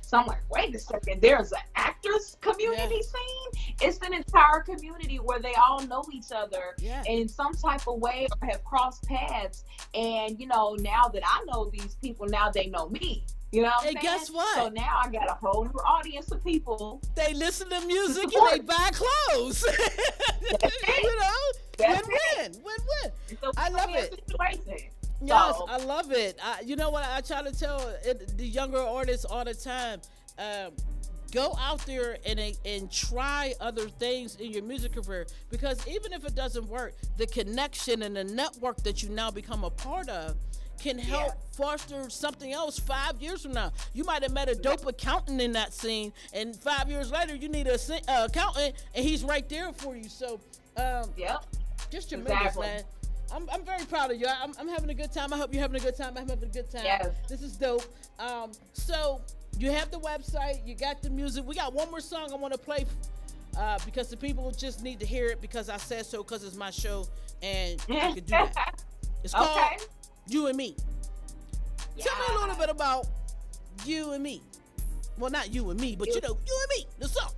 So I'm like, wait a second, there's an actors community scene? It's an entire community where they all know each other in some type of way, or have crossed paths. And, you know, now that I know these people, now they know me. You know what I'm saying? Guess what? So now I got a whole new audience of people. They listen to music and they buy clothes. You know? Win-win. I love it. Yes, I love it. You know what? I try to tell the younger artists all the time, go out there and try other things in your music career, because even if it doesn't work, the connection and the network that you now become a part of can help foster something else 5 years from now. You might have met a dope accountant in that scene, and 5 years later you need an accountant, and he's right there for you. So just tremendous, man. I'm very proud of you. I'm having a good time. I hope you're having a good time. I'm having a good time. Yes. This is dope. So you have the website, you got the music. We got one more song I want to play because the people just need to hear it, because I said so, because it's my show and I can do that. It's called You and Me. Tell me a little bit about You and Me. Well, not You and Me, but you know, You and Me, the song.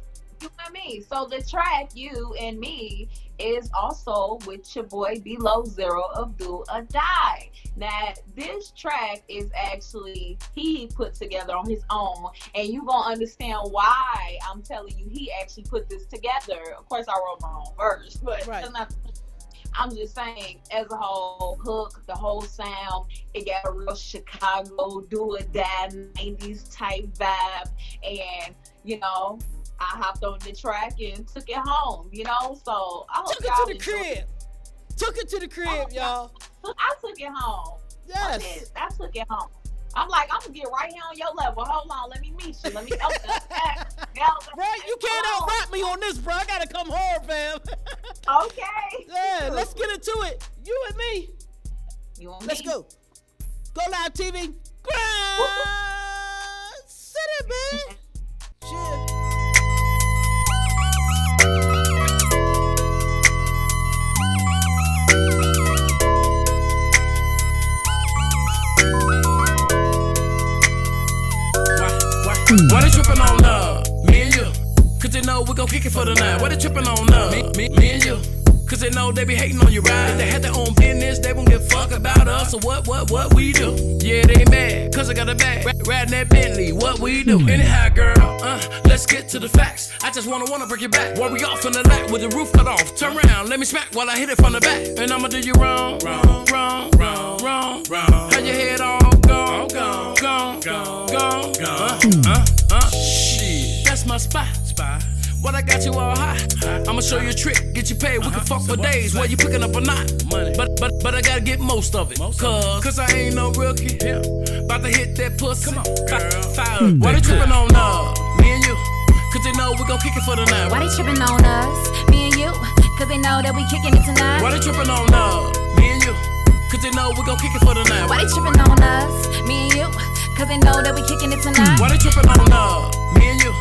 You and me. So the track, You and Me, is also with your boy Below Zero of Do or Die. Now, this track is actually he put together on his own, and you gonna understand why I'm telling you he actually put this together. Of course, I wrote my own verse, but Right. that's not. I'm just saying, as a whole hook, the whole sound, it got a real Chicago do or die 90s type vibe, and you know. I hopped on the track and took it home, you know. So I hope Took it y'all to the enjoy crib. it. Took it to the crib, y'all. I took it home. Yes. I took it home. I'm like, I'm gonna get right here on your level. Hold on, let me meet you. Let me. Right, you can't out-rap me on this, bro. I gotta come hard, fam. Okay. Yeah, let's get into it. You and me. You and Let's me. go. Go Live TV. Grind City, man. Shit. Why they trippin' on me and you? Cause they know we gon' kick it for the night. Why they trippin' on me and you? Cause they know they be hating on you, right? If they had their own business, they won't give a fuck about us. So what we do? Yeah, they mad, cause I got a bag. Riding that Bentley, what we do? Anyhow, girl, let's get to the facts. I just wanna break your back. While we off in the lot with the roof cut off. Turn around, let me smack while I hit it from the back. And I'ma do you wrong. How your head all gone. Shit, that's my spot. What I got you all high. I'ma show you a trick, get you paid. We can fuck for days while you picking up a knot. But I gotta get most of it. Cause I ain't no rookie. About to hit that pussy. Come on, girl. Why they tripping on me and you? Cause they know we gon' kick it for the night. Why they tripping on us, me and you? Cause they know that we kicking it tonight. Why they tripping on me and you? Cause they know we gon' kick it for the night. Why they tripping on us, me and you? Cause they know that we kicking it tonight. Why they tripping on me and you?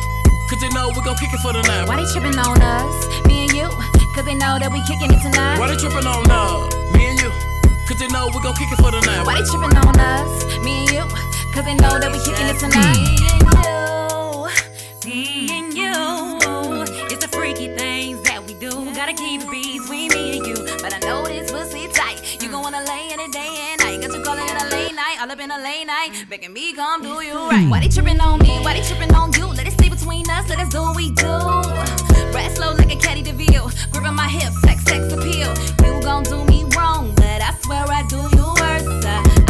Cause they know we gon' kick it for the night. Why they tripping on us, me and you? Cause they know that we kicking it tonight. Why they tripping on me and you? Cause they know we gon' kick it for the night. Why they tripping on us, me and you? Cause they know that we kicking it tonight. Me and you, it's the freaky things that we do. Gotta keep it between me and you. But I know this pussy tight. You gon' wanna lay in it day and night. Got you calling it a late night, all up in a late night, making me come do you right. Why they tripping on me? Why they tripping on you? Let it stay between us, let us do what we do. Ride slow like a Alonna DeVille, gripping my hips, sex appeal. You gon' do me wrong, but I swear I do you worse.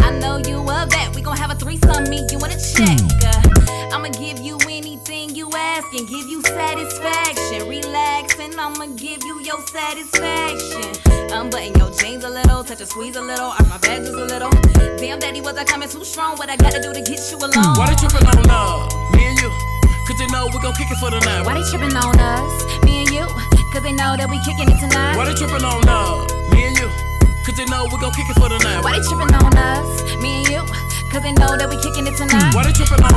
I know you a vet, we gon' have a threesome, me, you wanna check. I'ma give you anything you ask and give you satisfaction. Relax and I'ma give you your satisfaction. Unbutton your jeans a little, touch and squeeze a little, arch my back just a little. Damn, daddy, was I coming too strong? What I gotta do to get you alone? Why they trippin' on me and you? Cause they know we gon' kick it for the night. Why they tripping on us, me and you? Cause they know that we kicking it tonight. Why they trippin' on me and you? Cause they know we gon' kick it for the night. Why they tripping on us, me and you? Cause they know that we kicking it tonight. Why they trippin' on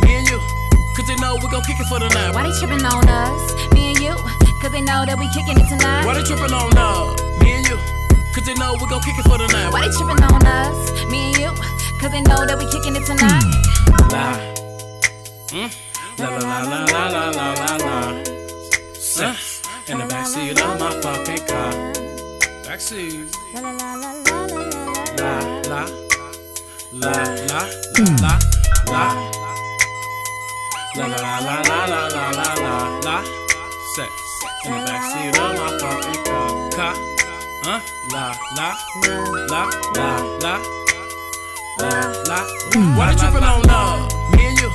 me and you? Cause they know we gon' kick it for the night. Why they tripping on us, me and you? Cause they know that we kicking it tonight. Why they trippin' on me and you? Cause they know we gon' kick it for the night. Why they tripping on us, me and you? Cause they know that we kicking it tonight. La la la la la la la la la. Sex in the backseat of my fucking car. Backseat. La la la la la. La la la la la la la la la. Sex in the backseat of my fucking car. La la la la la. Why they trippin' on me and you?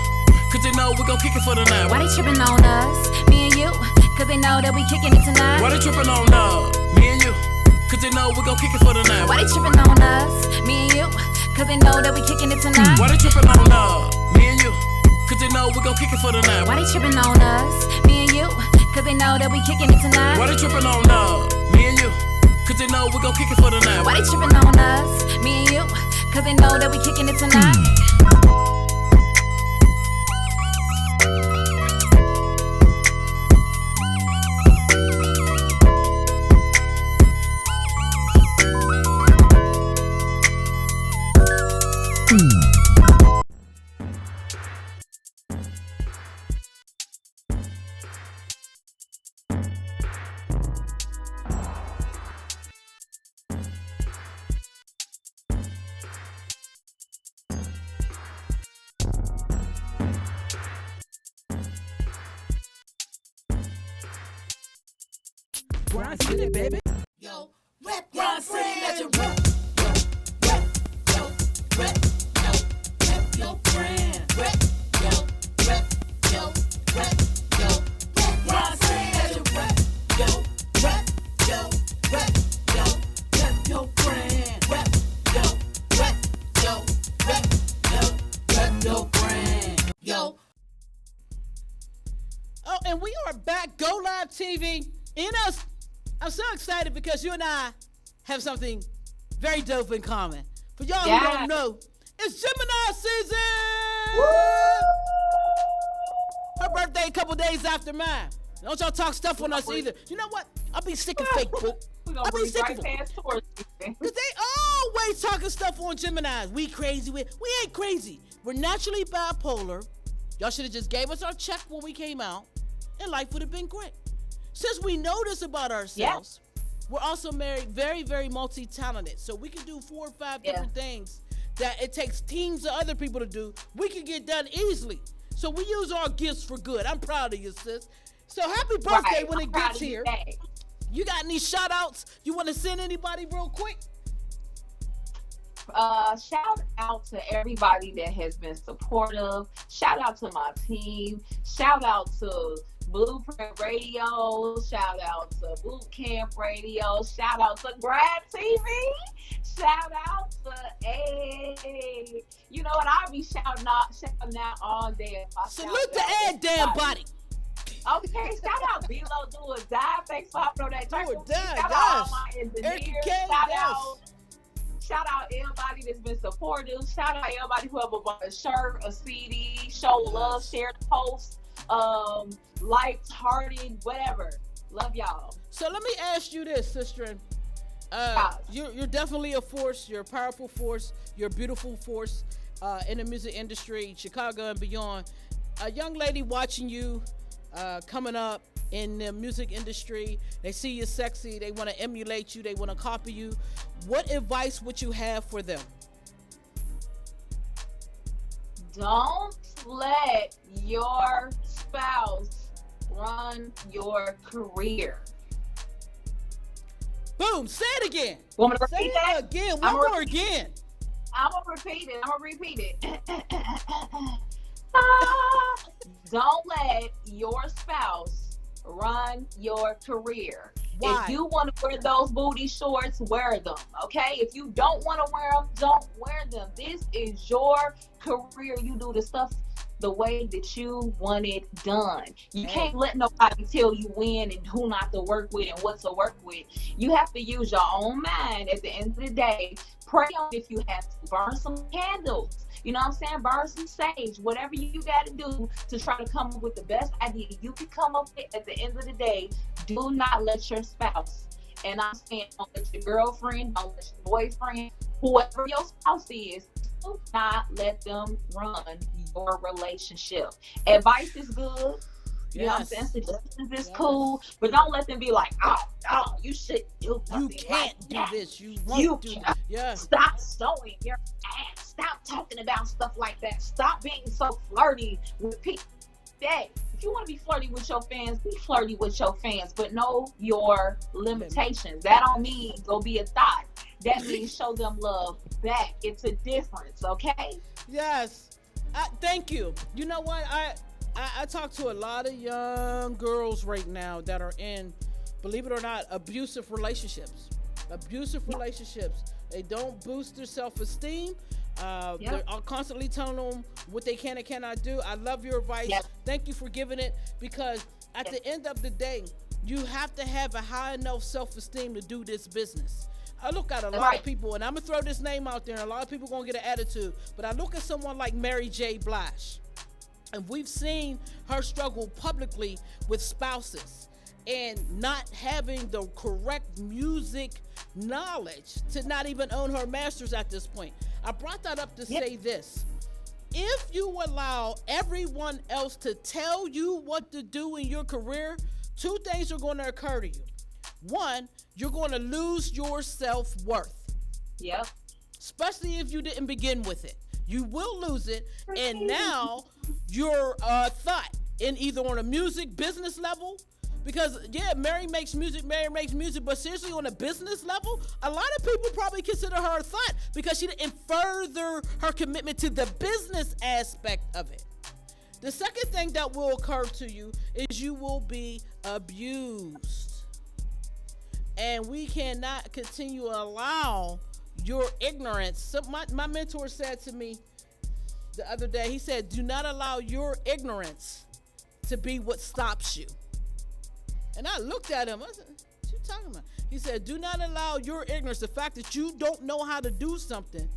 Cause they know we gon' kick it for the night. Why they tripping on us, me and you? Cause they know that we kicking it tonight. Why they trippin' on me and you? Cause they know we gon' kick it for the night. Why they tripping on us, me and you? Cause they know that we kicking it tonight. Why they trippin' on me and you? Cause they know we gon' kick it for the night. Why they tripping on us, me and you? Cause they know that we kicking it tonight. Why they trippin' on me and you? Cause they know we gon' kick it for the night. Why they tripping on us, me and you? Cause they know that we kicking it tonight. Grind City, baby. Yo, rep your brand. Let your rep. Yo, rep your brand. Rep your Grind City. Let your rep your brand. Rep your brand. Yo. Oh, and we are back. Go Live TV. You know, I'm so excited because you and I have something very dope in common. For y'all who don't know, it's Gemini season! Woo! Her birthday a couple days after mine. Don't y'all talk stuff on us either. You know what? I'll be sick of fake book. I'll be sick of them. Because they always talking stuff on Geminis. We crazy. We ain't crazy. We're naturally bipolar. Y'all should have just gave us our check when we came out, and life would have been great. Since we know this about ourselves, we're also very, very multi-talented. So we can do 4 or 5 different things that it takes teams of other people to do. We can get done easily. So we use our gifts for good. I'm proud of you, sis. So happy birthday when it gets here. You got any shout outs? You want to send anybody real quick? Shout out to everybody that has been supportive. Shout out to my team. Shout out to Blueprint Radio. Shout out to Boot Camp Radio. Shout out to Grad TV. Shout out to you know what? I'll be shouting out all day. Salute to Ed damn body. Okay, shout out B-Lo Do or Die. Thanks for hopping on that track. Do or Die, Shout out all my engineers. Shout out everybody that's been supportive. Shout out everybody who ever bought a shirt, a CD, show love, share the post, liked, hearted, whatever. Love y'all. So let me ask you this, sister. You're definitely a force. You're a powerful force. You're a beautiful force in the music industry, Chicago and beyond. A young lady watching you coming up in the music industry, they see you sexy, they want to emulate you, they want to copy you. What advice would you have for them? Don't let your spouse run your career. Boom, say it again. Want me to repeat that? Again, one more again. I'm going to repeat it. Don't let your spouse run your career. Why? If you want to wear those booty shorts, wear them, okay? If you don't want to wear them, don't wear them. This is your career. You do the stuff the way that you want it done. You can't let nobody tell you when and who not to work with and what to work with. You have to use your own mind at the end of the day. Pray on if you have to. Burn some candles. You know what I'm saying? Burn some sage. Whatever you got to do to try to come up with the best idea you can come up with at the end of the day. Do not let your spouse, and I'm saying don't let your girlfriend, don't let your boyfriend, whoever your spouse is, do not let them run your relationship. Advice is good. You know what I'm saying? Suggestions is cool, but don't let them be like, oh, you should do something. You can't like do that. this. You won't do this. Yeah. Stop showing your ass. Stop talking about stuff like that. Stop being so flirty with people. If you want to be flirty with your fans, be flirty with your fans, but know your limitations. That don't mean go be a thot. That means show them love back. It's a difference, okay? Yes. Thank you. You know what? I talk to a lot of young girls right now that are in, believe it or not, abusive relationships. They don't boost their self-esteem. They're constantly telling them what they can and cannot do. I love your advice. Thank you for giving it, because at the end of the day, you have to have a high enough self-esteem to do this business. I look at a lot of people, and I'm going to throw this name out there, and a lot of people going to get an attitude, but I look at someone like Mary J. Blige, and we've seen her struggle publicly with spouses and not having the correct music knowledge to not even own her masters at this point. I brought that up to say this. If you allow everyone else to tell you what to do in your career, 2 things are going to occur to you. 1, you're going to lose your self-worth. Yep. Especially if you didn't begin with it. You will lose it, and now your thought in either on a music business level, Because, yeah, Mary makes music, but seriously, on a business level, a lot of people probably consider her a thought because she didn't further her commitment to the business aspect of it. The second thing that will occur to you is you will be abused. And we cannot continue to allow your ignorance. So my mentor said to me the other day, he said, do not allow your ignorance to be what stops you. And I looked at him. I said, what you talking about? He said, do not allow your ignorance, the fact that you don't know how to do something,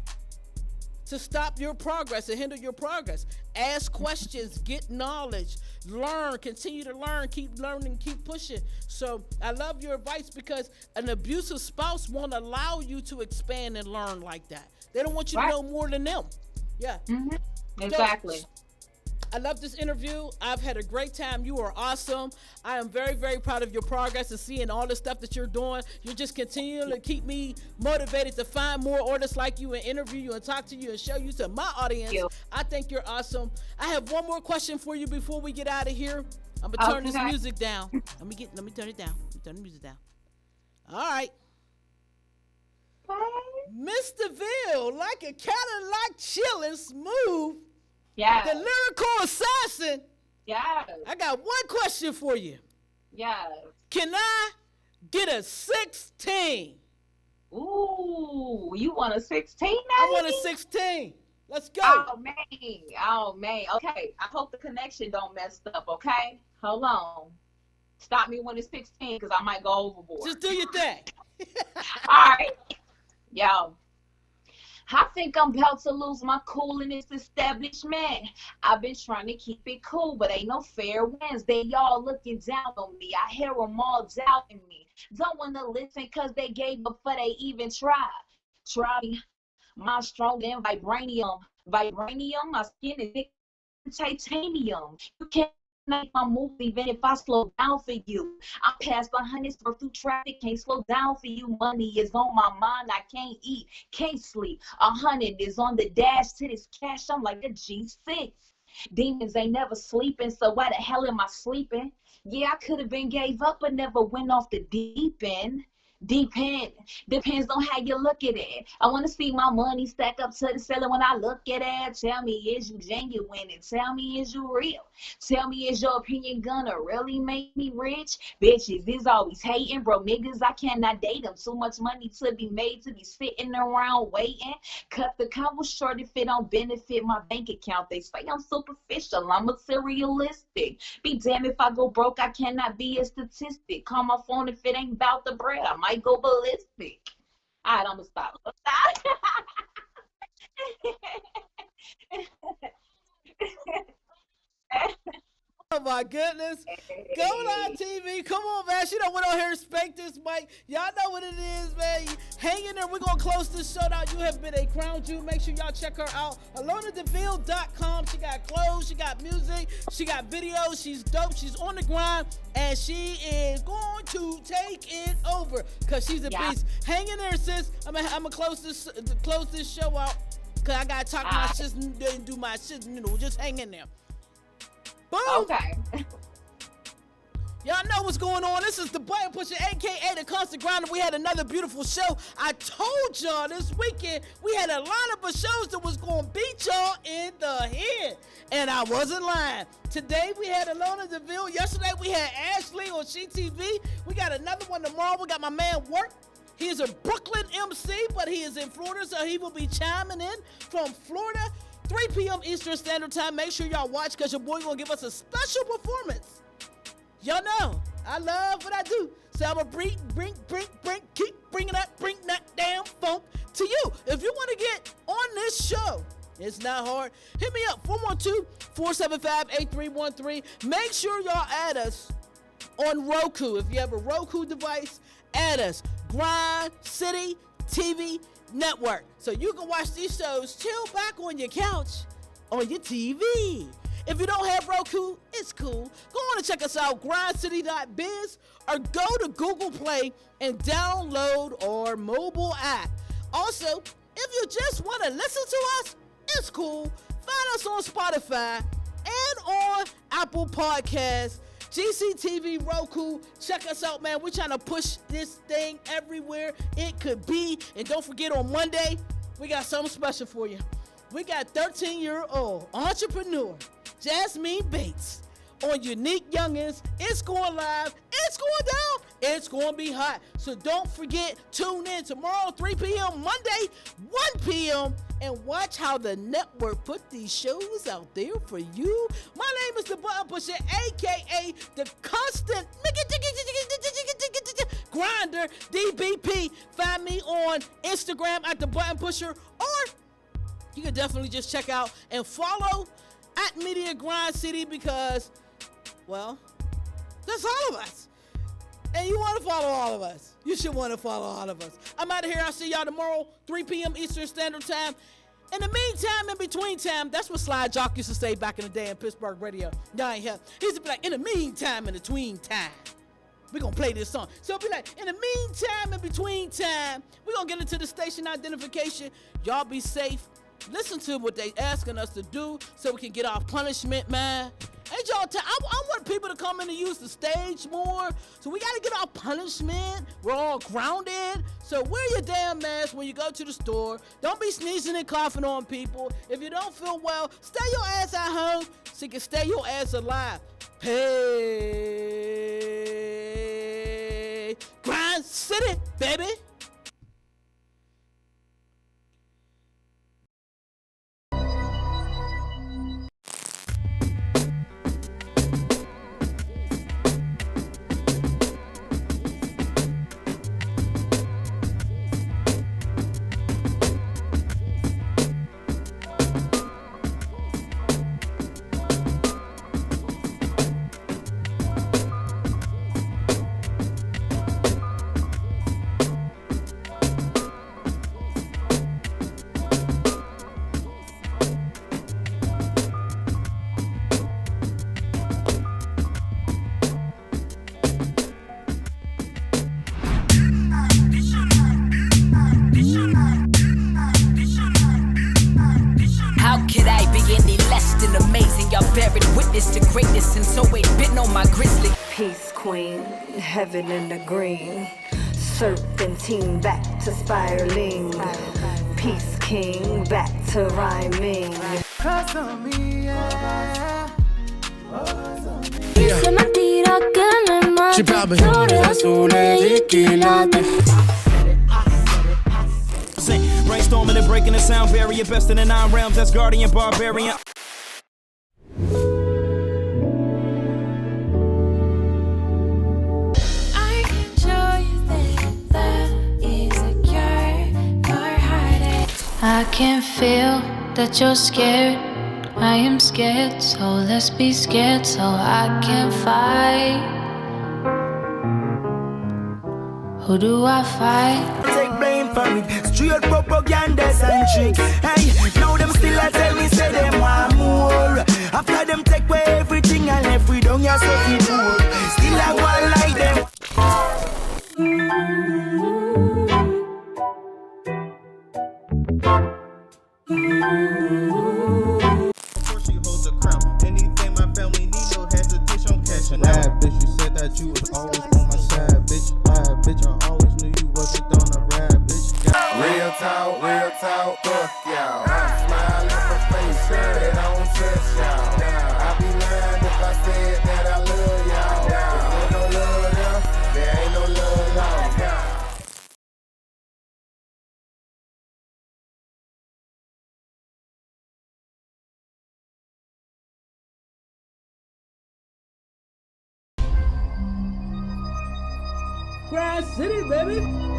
to stop your progress and hinder your progress. Ask questions, get knowledge, learn, continue to learn, keep learning, keep pushing. So I love your advice because an abusive spouse won't allow you to expand and learn like that. They don't want you to know more than them. Yeah. Mm-hmm. Exactly. So, I love this interview. I've had a great time. You are awesome. I am very, very proud of your progress and seeing all the stuff that you're doing. You're just continuing to keep me motivated to find more artists like you and interview you and talk to you and show you to my audience. I think you're awesome. I have one more question for you before we get out of here. I'm gonna turn this music down. Let me turn it down. Let me turn the music down. All right. Miss DeVille, like a Cadillac, chillin', smooth. Yeah. The lyrical assassin. Yeah. I got one question for you. Yeah. Can I get a 16? Ooh, you want a 16 now? I want a 16. Let's go. Oh man. Okay. I hope the connection don't mess up, okay? Hold on. Stop me when it's 16 because I might go overboard. Just do your thing. All right. Yo. I think I'm about to lose my cool in this establishment. I've been trying to keep it cool, but ain't no fair winds. They all looking down on me. I hear them all doubting me. Don't want to listen because they gave before they even tried. Try me. My strong and vibranium. Vibranium, my skin is thick titanium. You can't make my move even if I slow down for you. I'm past 100 through traffic, can't slow down for you. Money is on my mind, I can't eat, can't sleep. 100 is on the dash to this cash, I'm like a G6. Demons ain't never sleeping, so why the hell am I sleeping? Yeah, I could have been gave up but never went off the deep end. Depends on how you look at it. I want to see my money stack up to the ceiling when I look at it. Tell me, is you genuine? And tell me, is you real? Tell me, is your opinion gonna really make me rich? Bitches is always hating, bro. Niggas, I cannot date them. Too much money to be made to be sitting around waiting. Cut the convo short if it don't benefit my bank account. They say I'm superficial, I'm materialistic. Be damned if I go broke, I cannot be a statistic. Call my phone if it ain't about the bread. I might go ballistic. All right, I'm gonna stop. Oh my goodness. Go on TV. Come on, man. She don't went on here and spank this mic. Y'all know what it is, man. Hang in there. We're going to close this show out. You have been a crown jewel. Make sure y'all check her out. AlonnaDeVille.com. She got clothes. She got music. She got videos. She's dope. She's on the grind. And she is going to take it over because she's a beast. Hang in there, sis. I'm gonna close this show out because I got to talk my shit and do my shit. You know, just hang in there. Boom. Okay. Y'all know what's going on. This is the Button Pusher, a.k.a. the Constant Grinder. We had another beautiful show. I told y'all this weekend we had a lineup of shows that was going to beat y'all in the head. And I wasn't lying. Today we had Alonna DeVille. Yesterday we had Ashley on SheTV. We got another one tomorrow. We got my man Work. He is a Brooklyn MC, but he is in Florida, so he will be chiming in from Florida. 3 p.m. Eastern Standard Time. Make sure y'all watch because your boy gonna give us a special performance. Y'all know I love what I do, so I'm gonna keep bringing that damn funk to you. If you want to get on this show, it's not hard. Hit me up 412-475-8313. Make sure y'all add us on Roku. If you have a Roku device, add us. Grind City TV Network, so you can watch these shows chill back on your couch on your TV. If you don't have Roku, it's cool. Go on and check us out, grindcity.biz, or go to Google Play and download our mobile app. Also, if you just want to listen to us, it's cool. Find us on Spotify and on Apple Podcasts. GCTV, Roku. Check us out, man. We're trying to push this thing everywhere it could be. And don't forget, on Monday, we got something special for you. We got 13-year-old entrepreneur Jasmine Bates on Unique Youngins. It's going live. It's going down. It's going to be hot. So don't forget, tune in tomorrow, 3 p.m., Monday, 1 p.m., and watch how the network put these shows out there for you. My name is the Button Pusher, a.k.a. the constant grinder, DBP. Find me on Instagram at the Button Pusher, or you can definitely just check out and follow at Media Grind City because, well, that's all of us. And you want to follow all of us. You should want to follow all of us. I'm out of here. I'll see y'all tomorrow, 3 p.m. Eastern Standard Time. In the meantime, in between time, that's what Sly Jock used to say back in the day in Pittsburgh radio. Y'all ain't here. He used to be like, in the meantime, in the tween time. We're going to play this song. So it'll be like, in the meantime, in between time, we're going to get into the station identification. Y'all be safe. Listen to what they asking us to do so we can get our punishment, man. Ain't y'all I want people to come in and use the stage more. So we got to get our punishment. We're all grounded. So wear your damn mask when you go to the store. Don't be sneezing and coughing on people. If you don't feel well, stay your ass at home so you can stay your ass alive. Hey, Grind City, baby. The greatness and so ain't been on my grizzly. Peace queen, heaven in the green. Serpentine back to spiraling. Peace king back to rhyming. She poppin'. Brainstorming and breaking the sound barrier. Best in the 9 realms, that's guardian barbarian. I can feel that you're scared. I am scared, so let's be scared so I can fight. Who do I fight? Take blame for it, straight propaganda and tricks. Hey, now them still a tell me say them want more. After them take away everything and left we don't ya so people. Still I want like them. She holds the crown. Anything my family needs, no hesitation catching out. Bad bitch, you said that you was always on my side, bitch. Bad bitch, I always knew you wasn't on a ride, bitch. Real talk, fuck y'all. Smile in my face, girl, it don't touch y'all. I be lying if I said that I love y'all. If there no love there, there ain't no love lost. Grind City, baby.